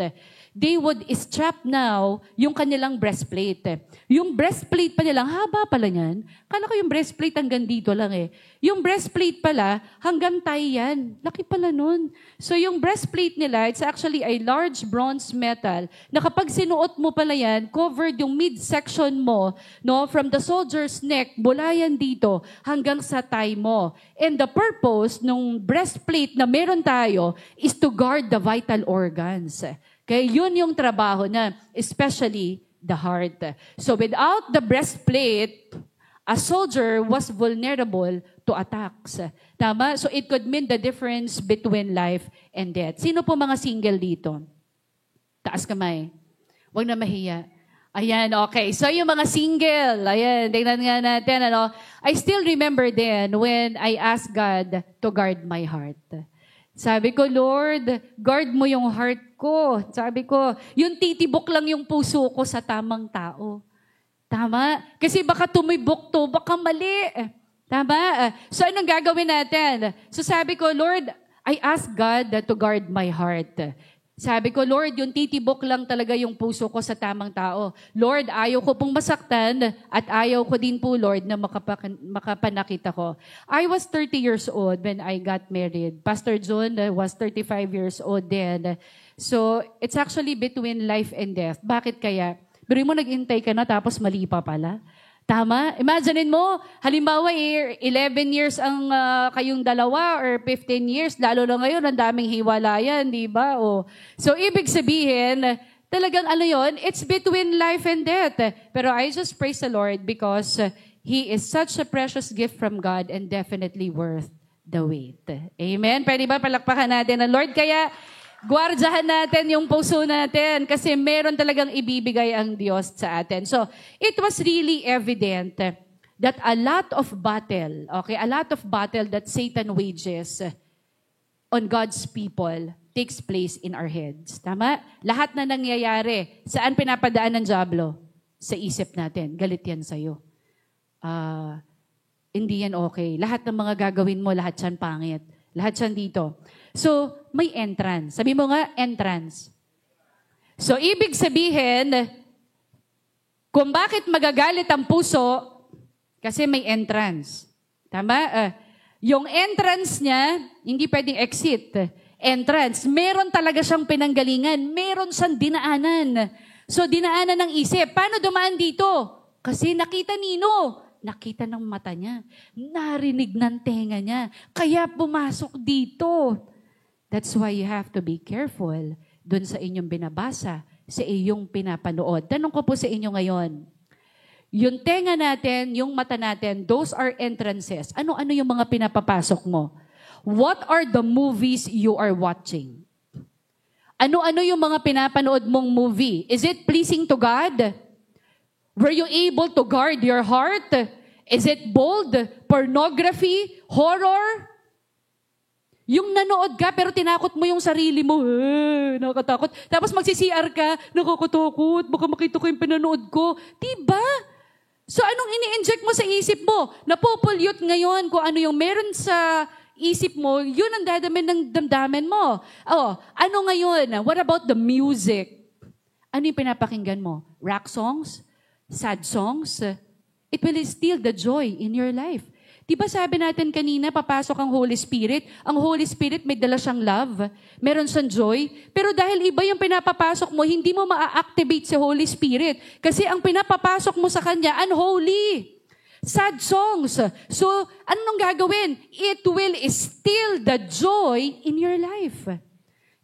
they would strap now yung kanilang breastplate. Yung breastplate pa nilang, haba pala niyan. Kala ko yung breastplate hanggang dito lang eh. Yung breastplate pala, hanggang tayo yan. Laki pala nun. So yung breastplate nila, it's actually a large bronze metal na kapag sinuot mo pala yan, covered yung midsection mo, no, from the soldier's neck, mula yan dito, hanggang sa thigh mo. And the purpose ng breastplate na meron tayo is to guard the vital organs. Okay, yun yung trabaho na, especially the heart. So without the breastplate, a soldier was vulnerable to attacks. Tama? So it could mean the difference between life and death. Sino po mga single dito? Taas kamay. Huwag na mahiya. Ayan, okay. So yung mga single, ayan, tingnan nga natin, I still remember then when I asked God to guard my heart. Sabi ko, Lord, guard mo yung heart ko. Sabi ko, yung titibok lang yung puso ko sa tamang tao. Tama? Kasi baka tumibok to, baka mali. Tama? So, anong gagawin natin? So, sabi ko, Lord, I ask God to guard my heart. Sabi ko, Lord, yung titibok lang talaga yung puso ko sa tamang tao. Lord, ayaw ko pong masaktan at ayaw ko din po, Lord, na makapanakit ako. I was 30 years old when I got married. Pastor John was 35 years old then. So, it's actually between life and death. Bakit kaya? Pero mo nag-intay ka na tapos mali pa pala. Tama? Imagine mo, halimbawa 11 years ang kayong dalawa or 15 years, lalo na ngayon, ang daming hiwalayan, di ba? So, ibig sabihin, talagang yun, it's between life and death. Pero I just praise the Lord because He is such a precious gift from God and definitely worth the wait. Amen? Pwede ba palakpakan natin ang Lord? Kaya, guardyahan natin yung puso natin kasi meron talagang ibibigay ang Diyos sa atin. So, it was really evident that a lot of battle that Satan wages on God's people takes place in our heads. Tama? Lahat na nangyayari. Saan pinapadaan ng dyablo? Sa isip natin. Galit yan sa'yo. Hindi yan okay. Lahat ng mga gagawin mo, lahat yan pangit. Lahat yan dito. So, may entrance. Sabi mo nga, entrance. So, ibig sabihin, kung bakit magagalit ang puso, kasi may entrance. Tama? Yung entrance niya, hindi pwedeng exit. Entrance. Meron talaga siyang pinanggalingan. Meron siyang dinaanan. So, dinaanan ng isip. Paano dumaan dito? Kasi nakita nino. Nakita ng mata niya. Narinig ng tenga niya. Kaya pumasok dito. That's why you have to be careful dun sa inyong binabasa, sa iyong pinapanood. Tanong ko po sa inyo ngayon, yung tenga natin, yung mata natin, those are entrances. Ano-ano yung mga pinapapasok mo? What are the movies you are watching? Ano-ano yung mga pinapanood mong movie? Is it pleasing to God? Were you able to guard your heart? Is it bold? Pornography? Horror? Yung nanood ka pero tinakot mo yung sarili mo, nakakatakot. Tapos magsi-CR ka, nakakatakot, baka makita ko yung pinanood ko. Diba? So anong ini-inject mo sa isip mo? Napopollute ngayon kung ano yung meron sa isip mo, yun ang dadamin ng damdamin mo. Ano ngayon? What about the music? Ano yung pinapakinggan mo? Rock songs? Sad songs? It will steal the joy in your life. Diba sabi natin kanina, papasok ang Holy Spirit. Ang Holy Spirit may dala siyang love. Meron siyang joy. Pero dahil iba yung pinapapasok mo, hindi mo ma-activate si Holy Spirit. Kasi ang pinapapasok mo sa Kanya, unholy. Sad songs. So, anong gagawin? It will steal the joy in your life.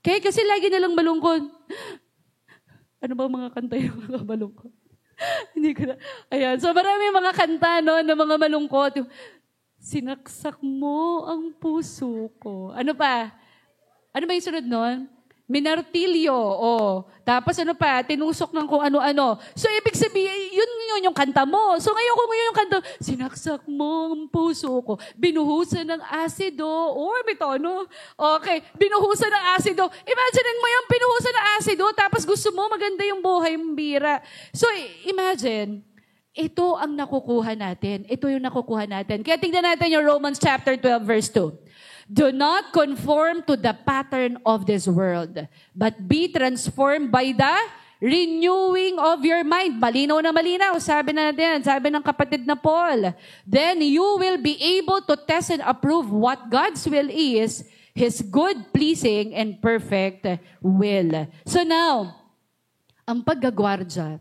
Okay? Kasi lagi nalang malungkot. Ano ba mga kanta yung mga malungkot? Hindi ko na. Ayan. So, marami mga kanta, no, na mga malungkot. Sinaksak mo ang puso ko. Ano pa? Ano ba yung sunod nun? Minartilyo. Tapos ano pa? Tinusok ng kung ano-ano. So, ibig sabihin, yun yung kanta mo. So, ngayon kung yung kanta, sinaksak mo ang puso ko. Binuhusan ng asido. May tono. Okay. Binuhusan ng asido. Imagine mo yung binuhusan ng asido, tapos gusto mo maganda yung buhay mong bira. So, imagine, ito ang nakukuha natin. Ito yung nakukuha natin. Kaya tingnan natin yung Romans chapter 12, verse 2. Do not conform to the pattern of this world, but be transformed by the renewing of your mind. Malinaw na malinaw. Sabi natin, sabi ng kapatid na Paul. Then you will be able to test and approve what God's will is, His good, pleasing, and perfect will. So now, ang paggagwardya,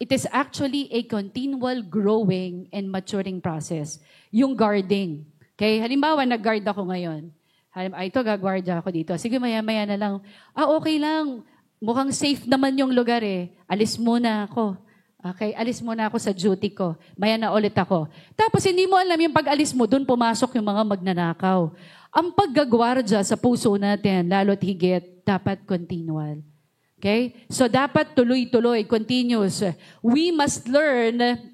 it is actually a continual growing and maturing process. Yung guarding. Okay? Halimbawa, nag-guard ako ngayon. Ito, gagwardya ako dito. Sige, maya-maya na lang. Okay lang. Mukhang safe naman yung lugar eh. Alis muna ako. Okay? Alis muna ako sa duty ko. Maya na ulit ako. Tapos, hindi mo alam yung pag-alis mo, doon pumasok yung mga magnanakaw. Ang paggagwardya sa puso natin, lalo't higit, dapat continual. Okay? So, dapat tuloy-tuloy, continuous. We must learn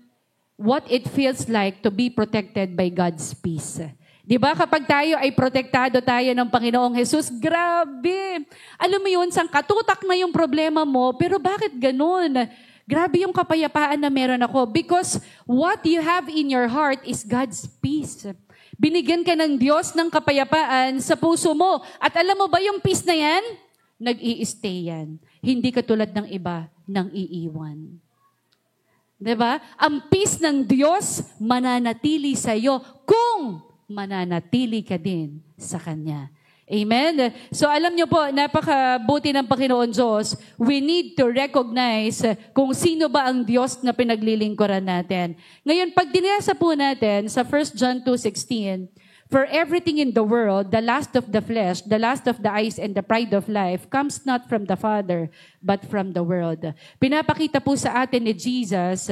what it feels like to be protected by God's peace. Di ba? Kapag tayo ay protektado tayo ng Panginoong Jesus, grabe! Alam mo yun, katutak na yung problema mo, pero bakit ganun? Grabe yung kapayapaan na meron ako because what you have in your heart is God's peace. Binigyan ka ng Diyos ng kapayapaan sa puso mo. At alam mo ba yung peace na yan? Nag-i-stay yan. Hindi katulad ng iba nang iiwan. Diba? Ang peace ng Diyos mananatili sa iyo kung mananatili ka din sa Kanya. Amen? So alam niyo po, napakabuti ng Panginoon Diyos. We need to recognize kung sino ba ang Diyos na pinaglilingkuran natin. Ngayon, pag dinasa po natin sa 1 John 2:16, for everything in the world, the lust of the flesh, the lust of the eyes, and the pride of life comes not from the Father, but from the world. Pinapakita po sa atin ni Jesus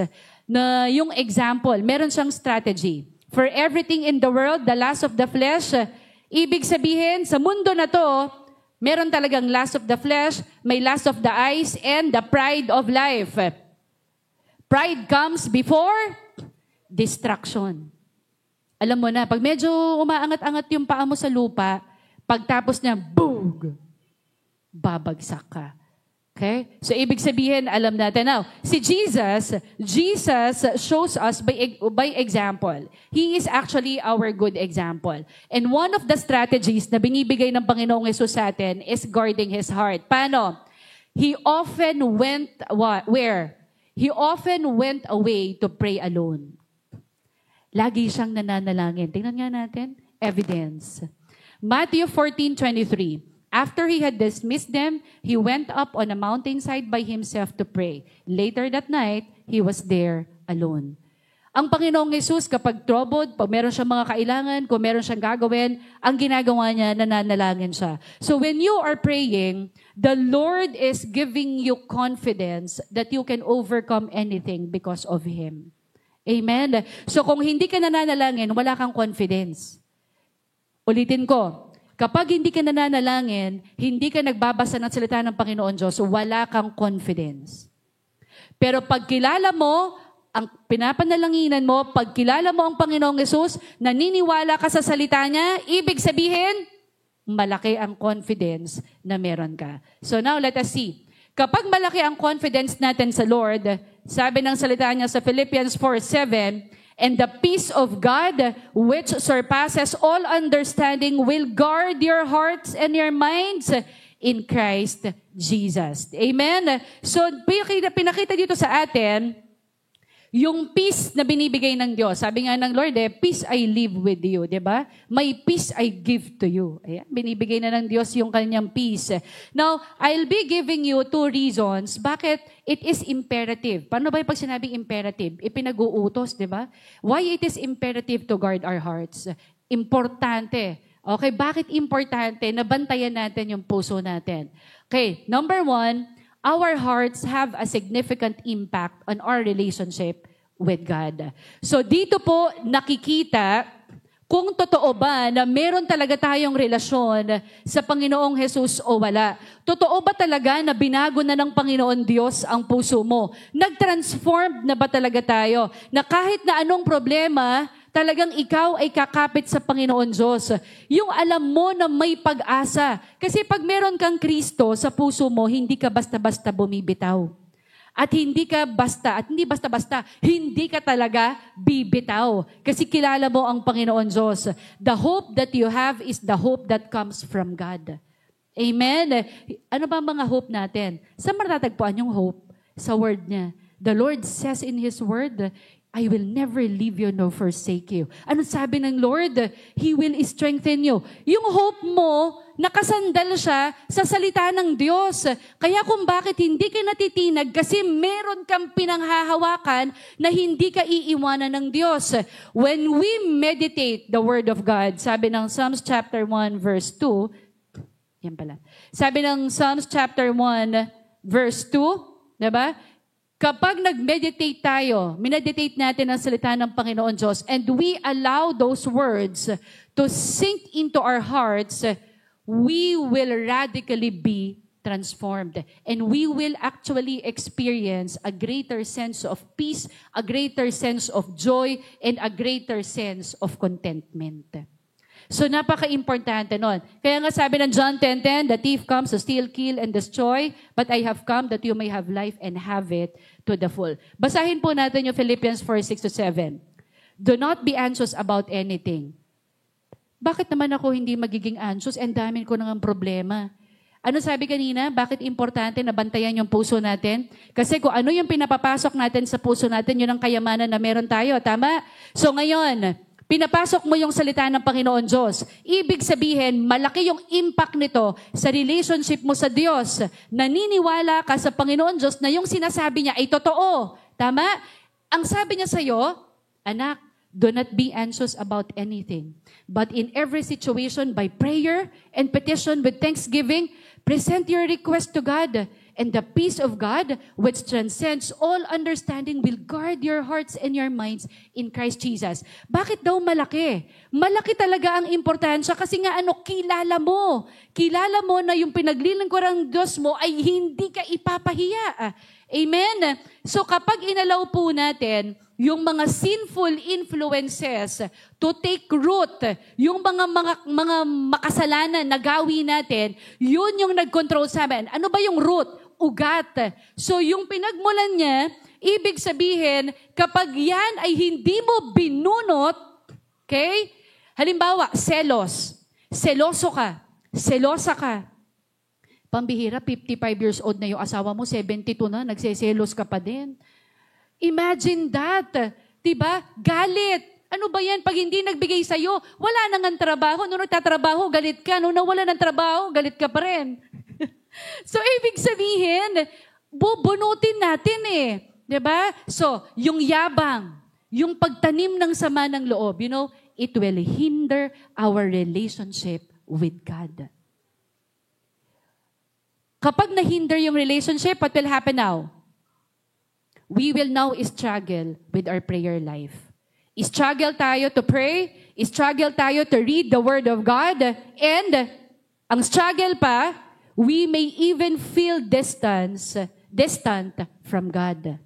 na yung example, meron siyang strategy. For everything in the world, the lust of the flesh, ibig sabihin, sa mundo na to, meron talagang lust of the flesh, may lust of the eyes, and the pride of life. Pride comes before distraction. Alam mo na, pag medyo umaangat-angat yung paa mo sa lupa, pagtapos niya, boom! Babagsak ka. Okay? So, ibig sabihin, alam natin now, si Jesus shows us by example. He is actually our good example. And one of the strategies na binibigay ng Panginoong Hesus sa atin is guarding His heart. Paano? He often went, where? He often went away to pray alone. Lagi siyang nananalangin. Tingnan nga natin. Evidence. Matthew 14:23. After he had dismissed them, he went up on a mountainside by himself to pray. Later that night, he was there alone. Ang Panginoong Hesus, kapag troubled, pag meron siyang mga kailangan, kung meron siyang gagawin, ang ginagawa niya, nananalangin siya. So when you are praying, the Lord is giving you confidence that you can overcome anything because of Him. Amen? So kung hindi ka nananalangin, wala kang confidence. Ulitin ko, kapag hindi ka nananalangin, hindi ka nagbabasa ng salita ng Panginoon Diyos, wala kang confidence. Pero pag kilala mo, ang pinapanalanginan mo, pag kilala mo ang Panginoong Hesus, naniniwala ka sa salita niya, ibig sabihin, malaki ang confidence na meron ka. So now, let us see. Kapag malaki ang confidence natin sa Lord, sabi ng salita niya sa Philippians 4:7, and the peace of God, which surpasses all understanding, will guard your hearts and your minds in Christ Jesus. Amen? So, pinakita dito sa atin, yung peace na binibigay ng Diyos. Sabi nga ng Lord, peace I leave with you. Diba? My peace I give to you. Ayan, binibigay na ng Diyos yung kanyang peace. Now, I'll be giving you 2 reasons bakit it is imperative. Paano ba yung pag sinabing imperative? Ipinag-uutos, diba? Why it is imperative to guard our hearts? Importante. Okay, bakit importante na bantayan natin yung puso natin? Okay, number 1, our hearts have a significant impact on our relationship with God. So dito po nakikita kung totoo ba na meron talaga tayong relasyon sa Panginoong Hesus o wala. Totoo ba talaga na binago na ng Panginoon Diyos ang puso mo? Nag-transform na ba talaga tayo? Na kahit na anong problema, talagang ikaw ay kakapit sa Panginoon Diyos. Yung alam mo na may pag-asa. Kasi pag meron kang Kristo sa puso mo, hindi ka basta-basta bumibitaw. At hindi ka basta, at hindi basta-basta, hindi ka talaga bibitaw. Kasi kilala mo ang Panginoon Diyos. The hope that you have is the hope that comes from God. Amen? Ano ba ang mga hope natin? Saan matatagpuan yung hope? Sa Word niya. The Lord says in His Word, I will never leave you nor forsake you. Ano sabi ng Lord? He will strengthen you. Yung hope mo, nakasandal siya sa salita ng Diyos. Kaya kung bakit hindi ka natitinag, kasi meron kang pinanghahawakan na hindi ka iiwanan ng Diyos. When we meditate the Word of God, sabi ng Psalms chapter 1 verse 2, yan pala. Sabi ng Psalms chapter 1 verse 2, diba? Kapag nag-meditate tayo, mineditate natin ang salita ng Panginoon Diyos, and we allow those words to sink into our hearts, we will radically be transformed. And we will actually experience a greater sense of peace, a greater sense of joy, and a greater sense of contentment. So napaka-importante nun. Kaya nga sabi ng John 10:10, the thief comes to steal, kill, and destroy, but I have come that you may have life and have it to the full. Basahin po natin yung Philippians 4:6-7. Do not be anxious about anything. Bakit naman ako hindi magiging anxious? Ang dami ko nang problema. Ano sabi kanina? Bakit importante na bantayan yung puso natin? Kasi kung ano yung pinapapasok natin sa puso natin, yun ang kayamanan na meron tayo. Tama? So ngayon, pinapasok mo yung salita ng Panginoon Diyos. Ibig sabihin, malaki yung impact nito sa relationship mo sa Diyos. Naniniwala ka sa Panginoon Diyos na yung sinasabi niya ay totoo. Tama? Ang sabi niya sa'yo, anak, do not be anxious about anything. But in every situation, by prayer and petition with thanksgiving, present your request to God. And the peace of God, which transcends all understanding, will guard your hearts and your minds in Christ Jesus. Bakit daw malaki? Malaki talaga ang importansya kasi nga kilala mo. Kilala mo na yung pinaglilingkuran ng Diyos mo ay hindi ka ipapahiya. Amen? So kapag inalaw po natin yung mga sinful influences to take root, yung mga makasalanan na gawin natin, yun yung nag-control sa amin. Ano ba yung root? Ugat. So yung pinagmulan niya, ibig sabihin, kapag yan ay hindi mo binunot, okay? Halimbawa, selos. Seloso ka. Selosa ka. Pambihira, 55 years old na yung asawa mo, 72 na, nagseselos ka pa din. Imagine that. Diba? Galit. Ano ba yan? Pag hindi nagbigay sa'yo, wala nang ang trabaho. Nung nagtatrabaho, galit ka. Nung nawala ng trabaho, galit ka pa rin. So, ibig sabihin, bubunutin natin eh. Diba? So, yung yabang, yung pagtanim ng sama ng loob, it will hinder our relationship with God. Kapag na-hinder yung relationship, what will happen now? We will now struggle with our prayer life. Struggle tayo to pray, struggle tayo to read the Word of God, and ang struggle pa, we may even feel distant from God.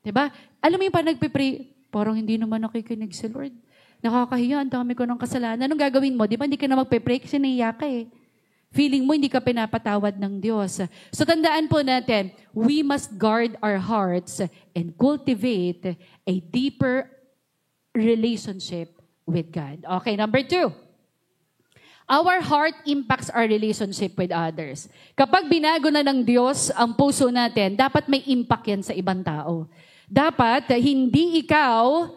Diba? Alam mo yung parang nagpipray, parang hindi naman nakikinig si Lord. Nakakahiya, ang dami ko ng kasalanan. Anong gagawin mo? Diba? Hindi ka na magpipray kasi naiyak ka eh. Feeling mo hindi ka pinapatawad ng Diyos. So tandaan po natin, we must guard our hearts and cultivate a deeper relationship with God. Okay, number 2. Our heart impacts our relationship with others. Kapag binago na ng Diyos ang puso natin, dapat may impact yan sa ibang tao. Dapat hindi ikaw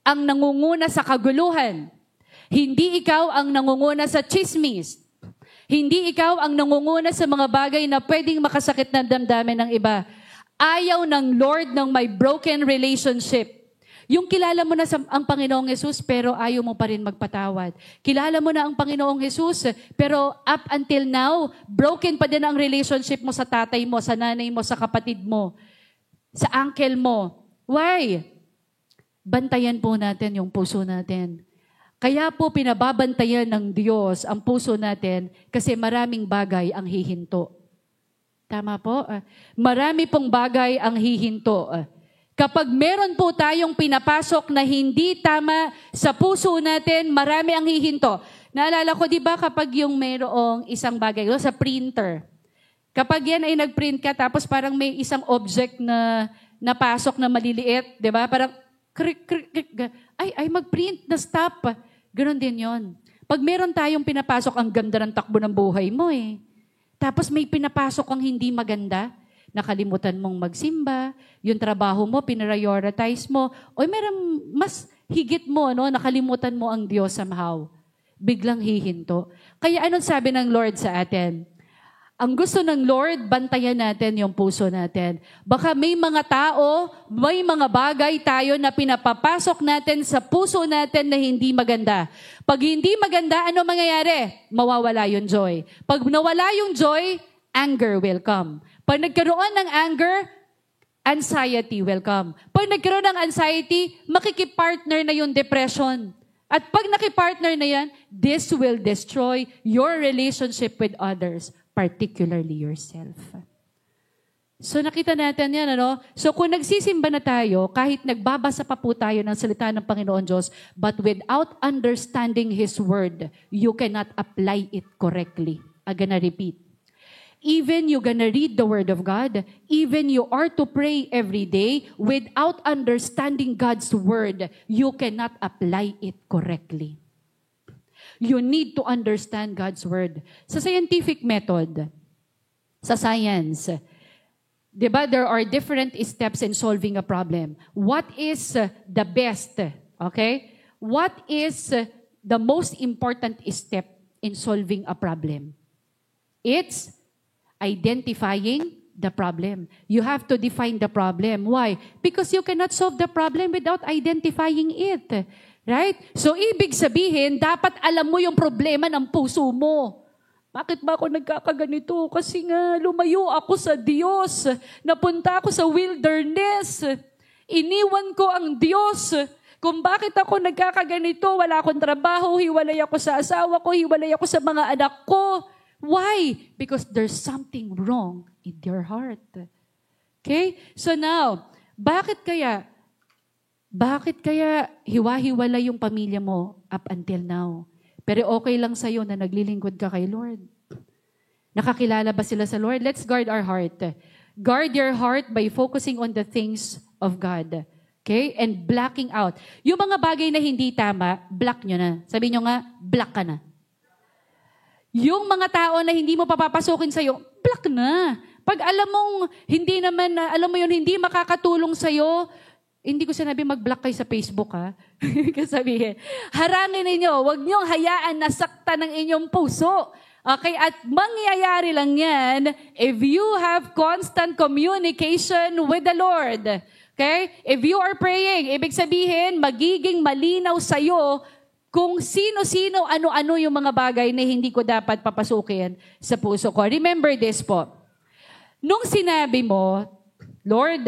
ang nangunguna sa kaguluhan. Hindi ikaw ang nangunguna sa chismis. Hindi ikaw ang nangunguna sa mga bagay na pwedeng makasakit na damdamin ng iba. Ayaw ng Lord ng may broken relationship. Yung kilala mo na ang Panginoong Jesus, pero ayaw mo pa rin magpatawad. Kilala mo na ang Panginoong Jesus, pero up until now, broken pa din ang relationship mo sa tatay mo, sa nanay mo, sa kapatid mo, sa uncle mo. Why? Bantayan po natin yung puso natin. Kaya po pinababantayan ng Diyos ang puso natin kasi maraming bagay ang hihinto. Tama po? Marami pong bagay ang hihinto. Kapag meron po tayong pinapasok na hindi tama sa puso natin, marami ang hihinto. Naalala ko, di ba, kapag yung mayroong isang bagay, sa printer, kapag yan ay nag-print ka, tapos parang may isang object na napasok na maliliit, di ba? Parang, ay mag-print na stop. Ganon din yon. Pag meron tayong pinapasok, ang ganda ng takbo ng buhay mo eh. Tapos may pinapasok kang hindi maganda, nakalimutan mong magsimba, yung trabaho mo, pinrioritize mo, o meron mas higit mo, nakalimutan mo ang Diyos somehow. Biglang hihinto. Kaya anong sabi ng Lord sa atin? Ang gusto ng Lord, bantayan natin yung puso natin. Baka may mga tao, may mga bagay tayo na pinapapasok natin sa puso natin na hindi maganda. Pag hindi maganda, ano mangyayari? Mawawala yung joy. Pag nawala yung joy, anger will come. Pag nagkaroon ng anger, anxiety will come. Pag nagkaroon ng anxiety, makikipartner na yung depression. At pag nakipartner na yan, this will destroy your relationship with others, particularly yourself. So nakita natin yan, So kung nagsisimba na tayo, kahit nagbabasa pa po tayo ng salita ng Panginoon Diyos, but without understanding His Word, you cannot apply it correctly. I'm gonna repeat. Even you're gonna read the Word of God, even you are to pray every day, without understanding God's Word, you cannot apply it correctly. You need to understand God's Word. Sa scientific method, sa science, diba, there are different steps in solving a problem. What is the best? Okay? What is the most important step in solving a problem? It's identifying the problem. You have to define the problem. Why? Because you cannot solve the problem without identifying it. Right? So, ibig sabihin, dapat alam mo yung problema ng puso mo. Bakit ba ako nagkakaganito? Kasi nga, lumayo ako sa Diyos. Napunta ako sa wilderness. Iniwan ko ang Diyos. Kung bakit ako nagkakaganito, wala akong trabaho, hiwalay ako sa asawa ko, hiwalay ako sa mga anak ko. Why? Because there's something wrong in your heart. Okay? So now, bakit kaya hiwa-hiwalay yung pamilya mo up until now? Pero okay lang sa'yo na naglilingkod ka kay Lord. Nakakilala ba sila sa Lord? Let's guard our heart. Guard your heart by focusing on the things of God. Okay? And blocking out. Yung mga bagay na hindi tama, block nyo na. Sabi nyo nga, block ka na. Yung mga tao na hindi mo papapasukin sa'yo, block na. Pag alam mong hindi naman, alam mo yun, hindi makakatulong sa'yo, hindi ko sinabi mag-block kayo sa Facebook, ha? Kasabihin, harangin ninyo, huwag niyong hayaan na sakta ng inyong puso. Okay? At mangyayari lang yan if you have constant communication with the Lord. Okay? If you are praying, ibig sabihin, magiging malinaw sa'yo kung sino-sino, ano-ano yung mga bagay na hindi ko dapat papasukin sa puso ko. Remember this po. Nung sinabi mo, Lord,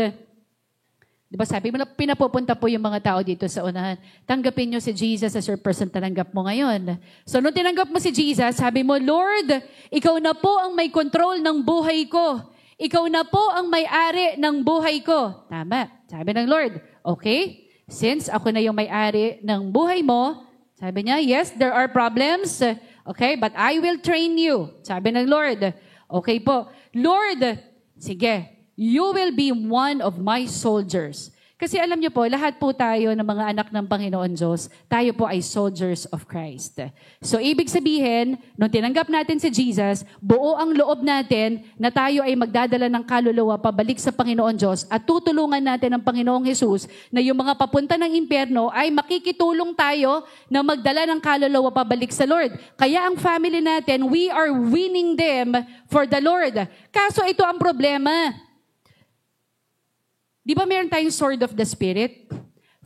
di ba sabi mo na pinapupunta po yung mga tao dito sa unahan. Tanggapin nyo si Jesus as your person, tanggap mo ngayon. So nung tinanggap mo si Jesus, sabi mo, Lord, ikaw na po ang may control ng buhay ko. Ikaw na po ang may-ari ng buhay ko. Tama. Sabi ng Lord, okay, since ako na yung may-ari ng buhay mo, sabi niya, yes, there are problems, okay, but I will train you. Sabi ng Lord, okay po. Lord, sige, you will be one of my soldiers. Kasi alam niyo po, lahat po tayo ng mga anak ng Panginoon Diyos, tayo po ay soldiers of Christ. So, ibig sabihin, nung tinanggap natin si Jesus, buo ang loob natin na tayo ay magdadala ng kaluluwa pabalik sa Panginoon Diyos at tutulungan natin ang Panginoong Jesus na yung mga papunta ng impyerno ay makikitulong tayo na magdala ng kaluluwa pabalik sa Lord. Kaya ang family natin, we are winning them for the Lord. Kaso ito ang problema. Di ba meron tayong sword of the Spirit?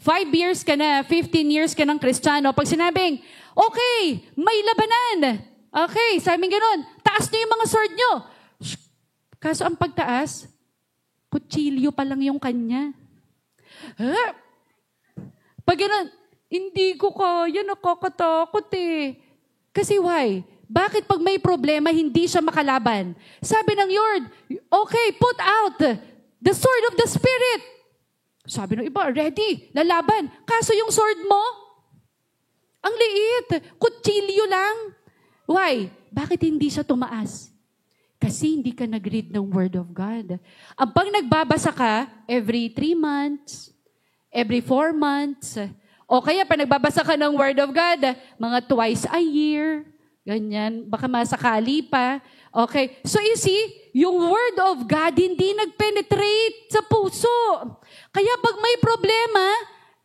5 years ka na, 15 years ka ng Kristiyano. Pag sinabing, okay, may labanan. Okay, sabing ganun, taas na yung mga sword nyo. Kaso ang pagtaas, kutsilyo pa lang yung kanya. Pag ganun, hindi ko kaya, nakakatakot eh. Kasi why? Bakit pag may problema, hindi siya makalaban? Sabi ng Lord, okay, put out the sword of the Spirit. Sabi ng iba, ready, lalaban. Kaso yung sword mo, ang liit, kutsilyo lang. Why? Bakit hindi siya tumaas? Kasi hindi ka nag-read ng Word of God. Ang pag nagbabasa ka, every 3 months, every 4 months, o kaya pa nagbabasa ka ng Word of God, mga twice a year, ganyan, baka masakali pa. Okay, so you see, yung Word of God hindi nag-penetrate sa puso. Kaya pag may problema,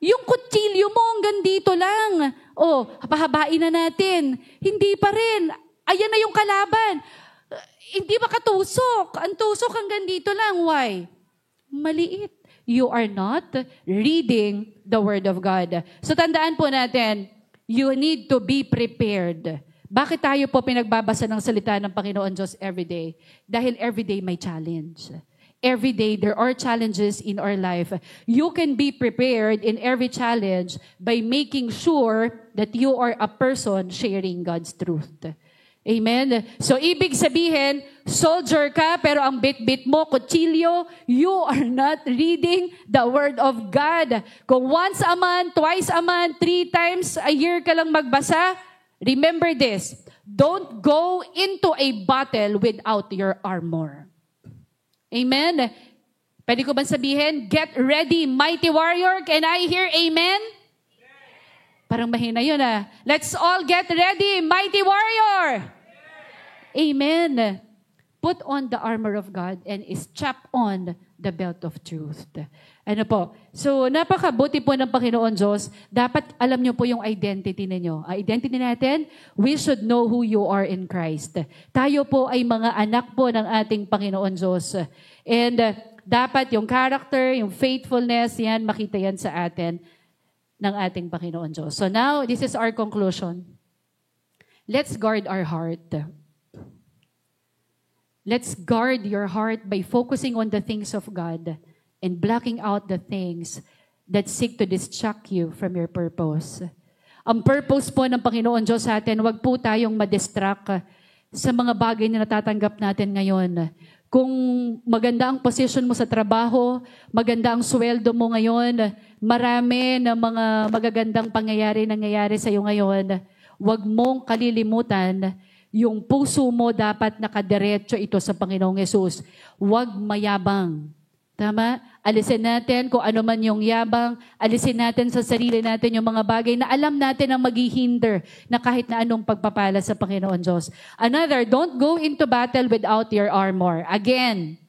yung kutsilyo mo hanggang dito lang. O, pahabain na natin. Hindi pa rin. Ayan na yung kalaban. Hindi makatusok. Ang tusok hanggang dito lang. Why? Maliit. You are not reading the Word of God. So tandaan po natin, you need to be prepared. Bakit tayo po pinagbabasa ng salita ng Panginoon Diyos everyday? Dahil everyday may challenge. Every day, there are challenges in our life. You can be prepared in every challenge by making sure that you are a person sharing God's truth. Amen? So, ibig sabihin, soldier ka, pero ang bit-bit mo, kutsilyo, you are not reading the Word of God. Kung once a month, twice a month, 3 times a year ka lang magbasa, remember this, don't go into a battle without your armor. Amen? Pwede ko ba sabihin, get ready, mighty warrior? Can I hear amen? Parang mahina yun ah. Let's all get ready, mighty warrior! Amen. Put on the armor of God and strap on the belt of truth. Ano po? So, napakabuti po ng Panginoon Diyos. Dapat alam niyo po yung identity ninyo. Identity natin, we should know who you are in Christ. Tayo po ay mga anak po ng ating Panginoon Diyos. And dapat yung character, yung faithfulness, yan, makita yan sa atin ng ating Panginoon Diyos. So now, this is our conclusion. Let's guard our heart. Let's guard your heart by focusing on the things of God and blocking out the things that seek to distract you from your purpose. Ang purpose po ng Panginoon Diyos sa atin, wag po tayong madistract sa mga bagay na natatanggap natin ngayon. Kung maganda ang position mo sa trabaho, maganda ang sweldo mo ngayon, marami na mga magagandang nangyayari sa iyo ngayon, huwag mong kalilimutan, yung puso mo dapat nakadiretso ito sa Panginoong Yesus. Huwag mayabang. Tama? Alisin natin kung ano man yung yabang, alisin natin sa sarili natin yung mga bagay na alam natin ang maghihinder na kahit na anong pagpapala sa Panginoon Diyos. Another, don't go into battle without your armor. Again,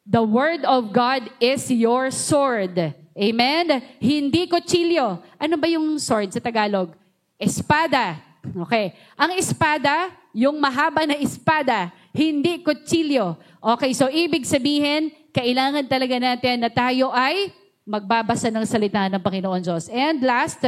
the Word of God is your sword. Amen? Hindi kutsilyo. Ano ba yung sword sa Tagalog? Espada. Okay. Ang espada, yung mahaba na espada, hindi kutsilyo. Okay, so ibig sabihin, kailangan talaga natin na tayo ay magbabasa ng salita ng Panginoon Diyos. And last,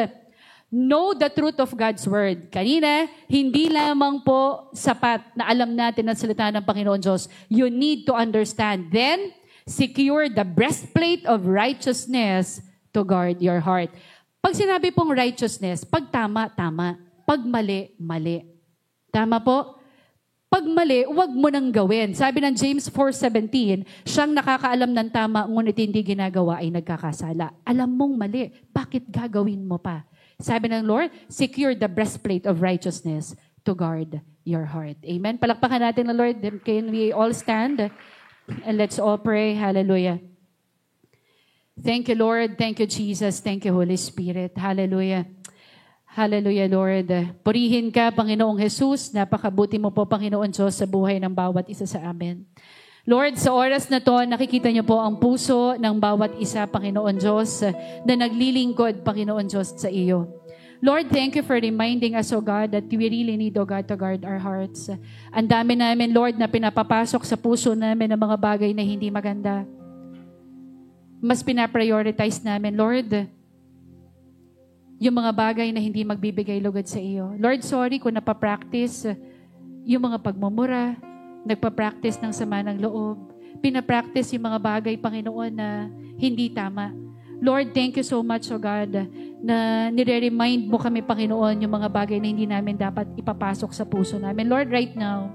know the truth of God's Word. Kanina, hindi lamang po sapat na alam natin ang salita ng Panginoon Diyos. You need to understand. Then, secure the breastplate of righteousness to guard your heart. Pag sinabi pong righteousness, pag tama, tama. Pag mali, mali. Tama po? Pag mali, huwag mo nang gawin. Sabi ng James 4:17, siyang nakakaalam ng tama, ngunit hindi ginagawa ay nagkakasala. Alam mong mali, bakit gagawin mo pa? Sabi ng Lord, secure the breastplate of righteousness to guard your heart. Amen? Palakpakan natin ng Lord. Can we all stand? And let's all pray. Hallelujah. Thank you, Lord. Thank you, Jesus. Thank you, Holy Spirit. Hallelujah. Hallelujah, Lord. Purihin ka, Panginoong Jesus. Napakabuti mo po, Panginoon Diyos, sa buhay ng bawat isa sa amin. Lord, sa oras na to, nakikita niyo po ang puso ng bawat isa, Panginoon Diyos, na naglilingkod, Panginoon Diyos, sa iyo. Lord, thank you for reminding us, O God, that we really need, O God, to guard our hearts. Ang dami namin, Lord, na pinapapasok sa puso namin ng mga bagay na hindi maganda. Mas pinaprioritize namin, Lord, yung mga bagay na hindi magbibigay lugod sa iyo. Lord, sorry kung napapractice yung mga pagmumura, nagpapractice ng sama ng loob, pinapractice yung mga bagay, Panginoon, na hindi tama. Lord, thank you so much, O God, na nire-remind mo kami, Panginoon, yung mga bagay na hindi namin dapat ipapasok sa puso namin. Lord, right now,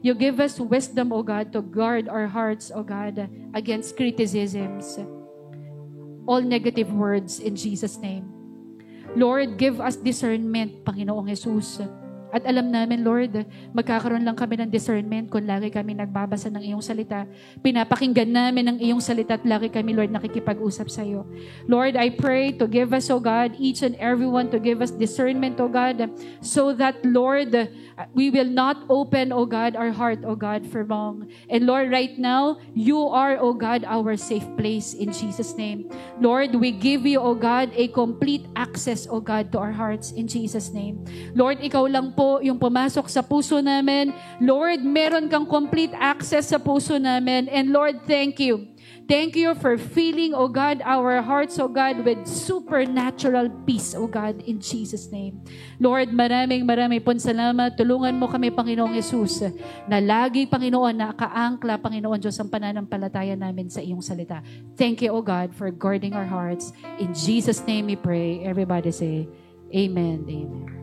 you give us wisdom, O God, to guard our hearts, O God, against criticisms, all negative words in Jesus' name. Lord, give us discernment, Panginoong Jesus. At alam namin, Lord, magkakaroon lang kami ng discernment kung lagi kami nagbabasa ng iyong salita. Pinapakinggan namin ang iyong salita at lagi kami, Lord, nakikipag-usap sa iyo. Lord, I pray to give us, O God, each and everyone to give us discernment, O God, so that, Lord, we will not open, O God, our heart, O God, for wrong. And Lord, right now, you are, O God, our safe place in Jesus' name. Lord, we give you, O God, a complete access, O God, to our hearts in Jesus' name. Lord, ikaw lang po yung pumasok sa puso namin. Lord, meron kang complete access sa puso namin. And Lord, thank you. Thank you for filling, O God, our hearts, O God, with supernatural peace, O God, in Jesus' name. Lord, maraming pong salamat. Tulungan mo kami, Panginoong Jesus, na lagi, Panginoon, na kaangkla, Panginoon Diyos, ang pananampalataya namin sa iyong salita. Thank you, O God, for guarding our hearts. In Jesus' name we pray. Everybody say, Amen. Amen.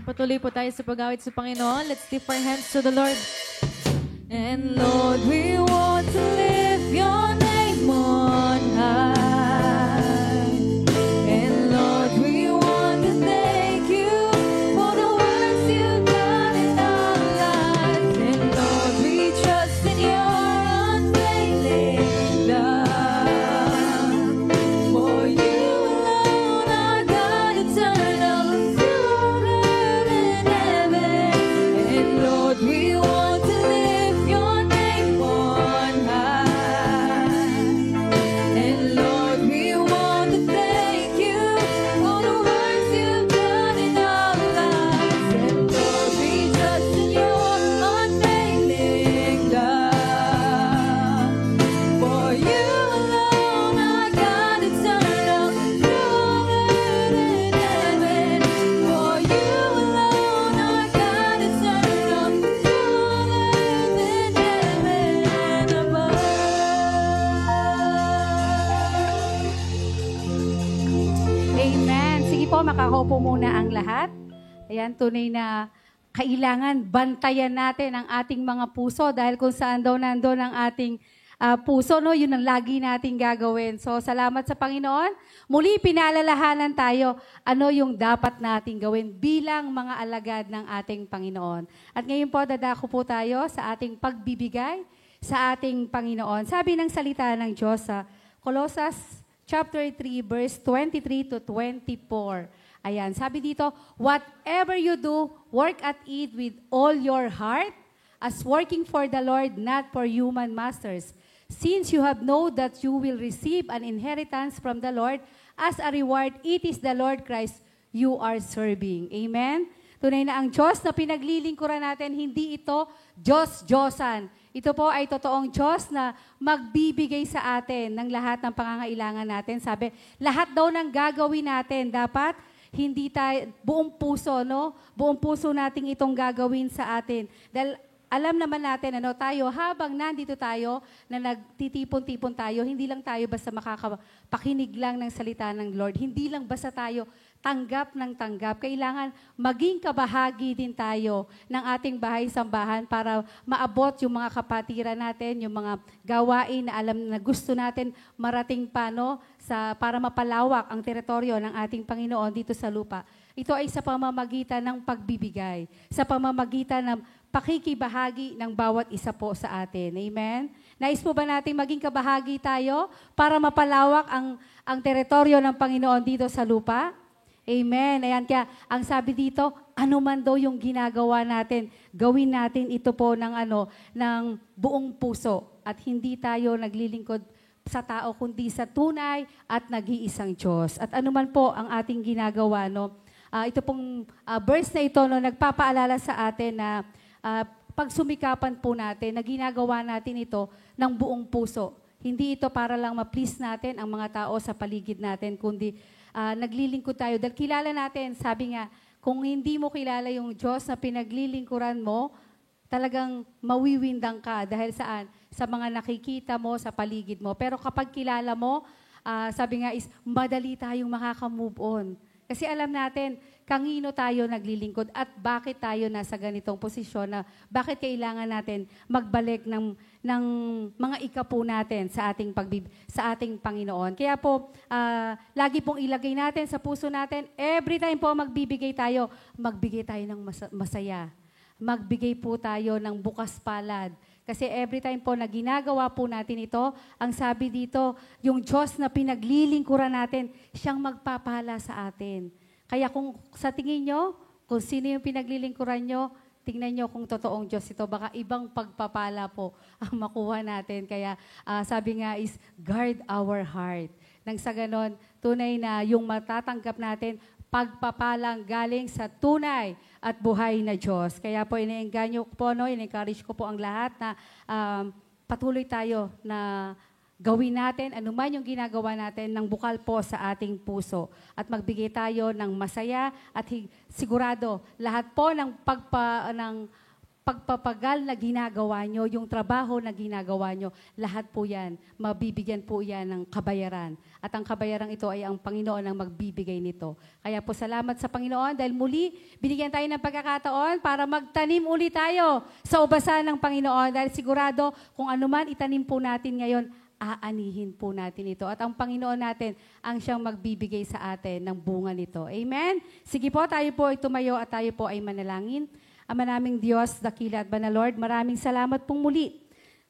Patuloy po tayo sa pag-awit sa Panginoon. Let's lift our hands to the Lord. And Lord, we want to lift your name on high. And Lord, we want to thank you for the works you've done in our lives. And Lord, we trust in your unfailing love. For you alone are God eternal, ruler in heaven. And Lord, we want to lift your name on high. po, makakaupo muna ang lahat. Ayan, tunay na kailangan bantayan natin ang ating mga puso dahil kung saan daw nandun ang ating puso, no, yun ang lagi nating gagawin. So, salamat sa Panginoon. Muli, pinaalalahanan tayo ano yung dapat nating gawin bilang mga alagad ng ating Panginoon. At ngayon po, dadako po tayo sa ating pagbibigay sa ating Panginoon. Sabi ng salita ng Diyos sa Colossus chapter 3, verse 23 to 24. Ayan, sabi dito, whatever you do, work at it with all your heart, as working for the Lord, not for human masters. Since you have known that you will receive an inheritance from the Lord, as a reward, it is the Lord Christ you are serving. Amen? Tunay na ang Diyos na pinaglilingkuran natin, hindi ito Diyos-Diyosan. Ito po ay totoong Diyos na magbibigay sa atin ng lahat ng pangangailangan natin. Sabi, lahat daw ng gagawin natin, dapat hindi tayo, buong puso, no? Buong puso nating itong gagawin sa atin. Dahil alam naman natin, tayo, habang nandito tayo, na nagtitipon-tipon tayo, hindi lang tayo basta makakapakinig lang ng salita ng Lord. Hindi lang basta tayo tanggap ng tanggap. Kailangan maging kabahagi din tayo ng ating bahay-sambahan para maabot yung mga kapatiran natin, yung mga gawain na alam na gusto natin marating pa, no, para mapalawak ang teritoryo ng ating Panginoon dito sa lupa. Ito ay sa pamamagitan ng pagbibigay, sa pamamagitan ng pakikibahagi ng bawat isa po sa atin. Amen? Nais po ba natin maging kabahagi tayo para mapalawak ang teritoryo ng Panginoon dito sa lupa? Amen. Ayan, kaya ang sabi dito, ano man daw yung ginagawa natin, gawin natin ito po ng buong puso at hindi tayo naglilingkod sa tao kundi sa tunay at nag-iisang Diyos. At ano man po ang ating ginagawa, no? Ito pong verse na ito, no, nagpapaalala sa atin na pagsumikapan po natin, na ginagawa natin ito ng buong puso. Hindi ito para lang ma-please natin ang mga tao sa paligid natin, kundi naglilingkod tayo. Dahil kilala natin, sabi nga, kung hindi mo kilala yung Diyos na pinaglilingkuran mo, talagang mawiwindang ka. Dahil saan? Sa mga nakikita mo sa paligid mo. Pero kapag kilala mo, sabi nga is, madali tayong makaka-move on. Kasi alam natin, kanino tayo naglilingkod at bakit tayo nasa ganitong posisyon na bakit kailangan natin magbalik ng mga ikapu natin sa ating Panginoon. Kaya po, lagi pong ilagay natin sa puso natin, every time po magbibigay tayo ng masaya. Magbigay po tayo ng bukas palad. Kasi every time po na ginagawa po natin ito, ang sabi dito, yung Diyos na pinaglilingkuran natin, siyang magpapala sa atin. Kaya kung sa tingin nyo, kung sino yung pinaglilingkuran nyo, tingnan nyo kung totoong Diyos ito. Baka ibang pagpapala po ang makuha natin. Kaya sabi nga is, guard our heart. Nang sa ganon, tunay na yung matatanggap natin, pagpapalang galing sa tunay at buhay na Diyos. Kaya po, ine-enganyo po, in-encourage ko po ang lahat na patuloy tayo na gawin natin, anuman yung ginagawa natin, ng bukal po sa ating puso. At magbigay tayo ng masaya at sigurado, lahat po ng pagpapagal na ginagawa nyo, yung trabaho na ginagawa nyo, lahat po yan, mabibigyan po yan ng kabayaran. At ang kabayaran ito ay ang Panginoon ang magbibigay nito. Kaya po salamat sa Panginoon dahil muli, binigyan tayo ng pagkakataon para magtanim ulit tayo sa ubasan ng Panginoon. Dahil sigurado, kung anuman itanim po natin ngayon, aanihin po natin ito. At ang Panginoon natin ang siyang magbibigay sa atin ng bunga nito. Amen? Sige po, tayo po ay tumayo at tayo po ay manalangin. Ama naming Diyos, dakila at banal Lord, maraming salamat pong muli.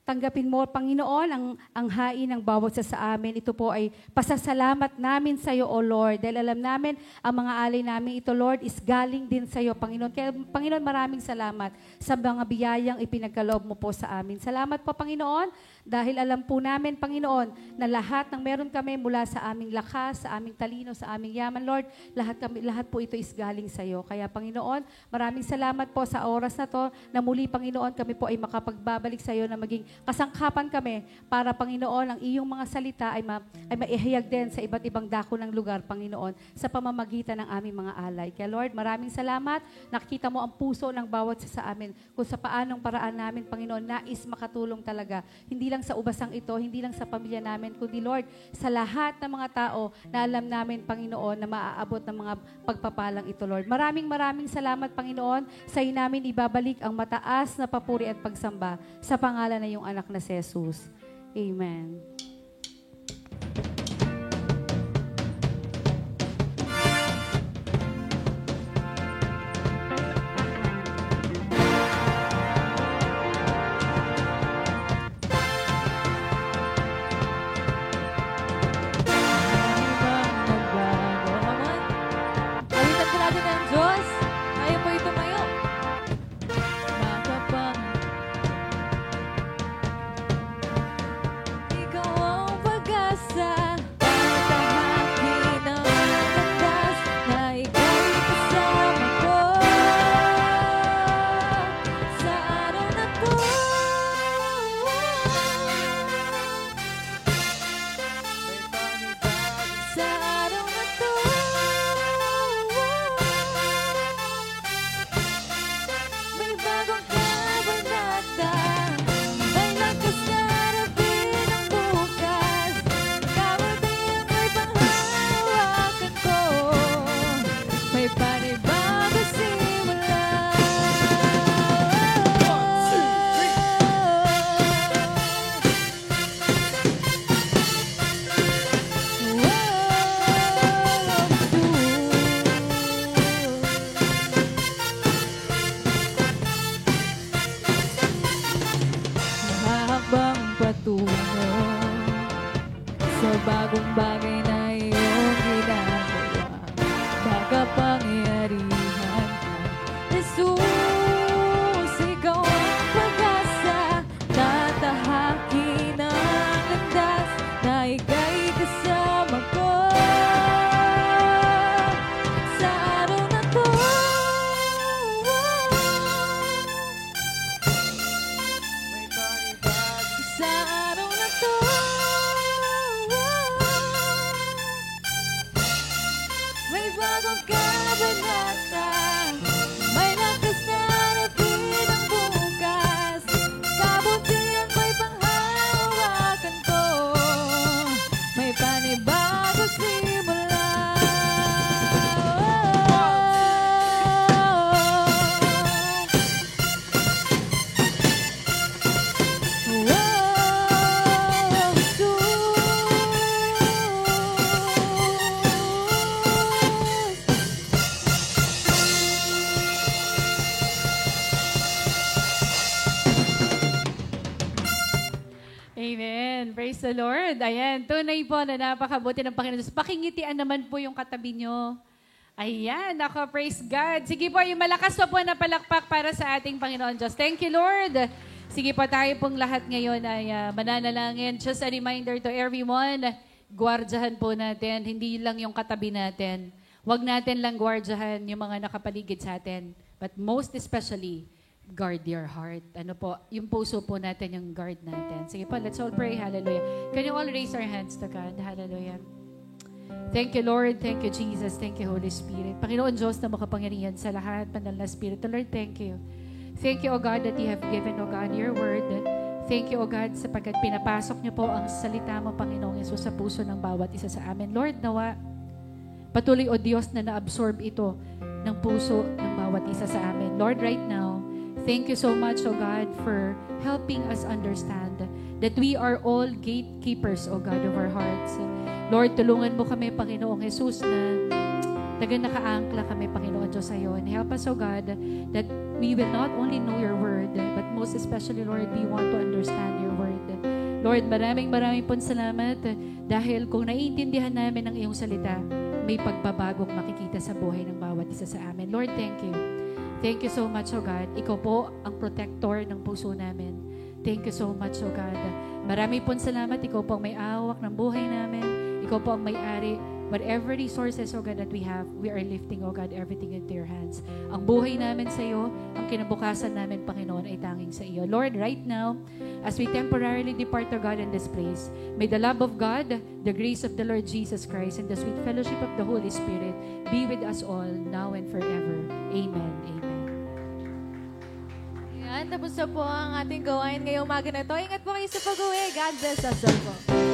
Tanggapin mo, Panginoon, ang hain ng bawat sa amin. Ito po ay pasasalamat namin sa iyo, O Lord. Dahil alam namin, ang mga alay namin ito, Lord, is galing din sa iyo, Panginoon. Kaya, Panginoon, maraming salamat sa mga biyayang ipinagkaloob mo po sa amin. Salamat po, Panginoon, dahil alam po namin, Panginoon, na lahat ng meron kami mula sa aming lakas, sa aming talino, sa aming yaman, Lord, lahat po ito is galing sa iyo. Kaya, Panginoon, maraming salamat po sa oras na to, na muli, Panginoon, kami po ay makapagbabalik sa iyo na maging kasangkapan kami para, Panginoon, ang iyong mga salita ay maihayag din sa iba't ibang dako ng lugar, Panginoon, sa pamamagitan ng aming mga alay. Kaya, Lord, maraming salamat. Nakita mo ang puso ng bawat sa amin kung sa paanong paraan namin, Panginoon, nais makatulong talaga. Hindi hindi lang sa ubasang ito, hindi lang sa pamilya namin, kundi Lord, sa lahat ng mga tao na alam namin, Panginoon, na maaabot ng mga pagpapalang ito, Lord. Maraming salamat, Panginoon. Sa iyo namin ibabalik ang mataas na papuri at pagsamba sa pangalan ng iyong anak na si Jesus. Amen. Awitan ko natin ang Diyos. Tayo po tumayo. Ikaw ang pag-asa, tatahakin ang landas na ika'y kasama ko sa araw na to. Sa araw na to, may bagong kabanata, may lakas na harapin ang bukas. Kamatayan mo'y panghahawakan ko, may panibagong simula. Habang patungo sa bagong bagay na iyong ginagawa, makapangyarihan ka, Jesus, ikaw ang pag-asa, tatahakin ang landas na ika'y kasama ko sa araw na to. Sa araw na to, may bagong kabanata, may lakas na harapin ang bukas. Kabutihan ko'y panghahawakan ko, may panibagong simula. Amen. Praise the Lord. Ayan, tunay po na napakabuti ng Panginoon. Pakingitian naman po yung katabi nyo. Ayan, ako, praise God. Sige po, yung malakas po na palakpak para sa ating Panginoon Diyos. Thank you, Lord. Sige po, tayo pong lahat ngayon ay mananalangin. Just a reminder to everyone, gwardyahan po natin, hindi lang yung katabi natin. Huwag natin lang gwardyahan yung mga nakapaligid sa atin. But most especially, guard your heart. Ano po, yung puso po natin, yung guard natin. Sige po, let's all pray. Hallelujah. Can you all raise our hands to God? Hallelujah. Thank you, Lord. Thank you, Jesus. Thank you, Holy Spirit. Panginoon Diyos na makapangyarihan sa lahat, banal na Spirit. Lord, thank you. Thank you, O God, that you have given, O God, your word. Thank you, O God, sapagkat pinapasok niyo po ang salita mo, Panginoong Yesus, sa puso ng bawat isa sa amin. Lord, nawa, patuloy, O Diyos, na na-absorb ito ng puso ng bawat isa sa amin. Lord, right now, thank you so much, O God, for helping us understand that we are all gatekeepers, O God, of our hearts. Lord, tulungan mo kami, Panginoong Jesus, na nakaangkla kami, Panginoon Diyos, sa iyo. And help us, O God, that we will not only know your word, but most especially, Lord, we want to understand your word. Lord, maraming pong salamat dahil kung naiintindihan namin ang iyong salita, may pagbabagong makikita sa buhay ng bawat isa sa amin. Lord, thank you. Thank you so much, O God. Ikaw po ang protector ng puso namin. Thank you so much, O God. Marami pong salamat. Ikaw po ang may awak ng buhay namin. Ikaw po ang may-ari. Whatever resources, O God, that we have, we are lifting, O God, everything into your hands. Ang buhay namin sa iyo, ang kinabukasan namin, Panginoon, ay tanging sa iyo. Lord, right now, as we temporarily depart, O God, in this place, may the love of God, the grace of the Lord Jesus Christ, and the sweet fellowship of the Holy Spirit be with us all, now and forever. Amen. Amen. Ayan. tapos na po ang ating gawain ngayong umaga na to. Ingat po kayo sa pag-uwi. God bless us all po.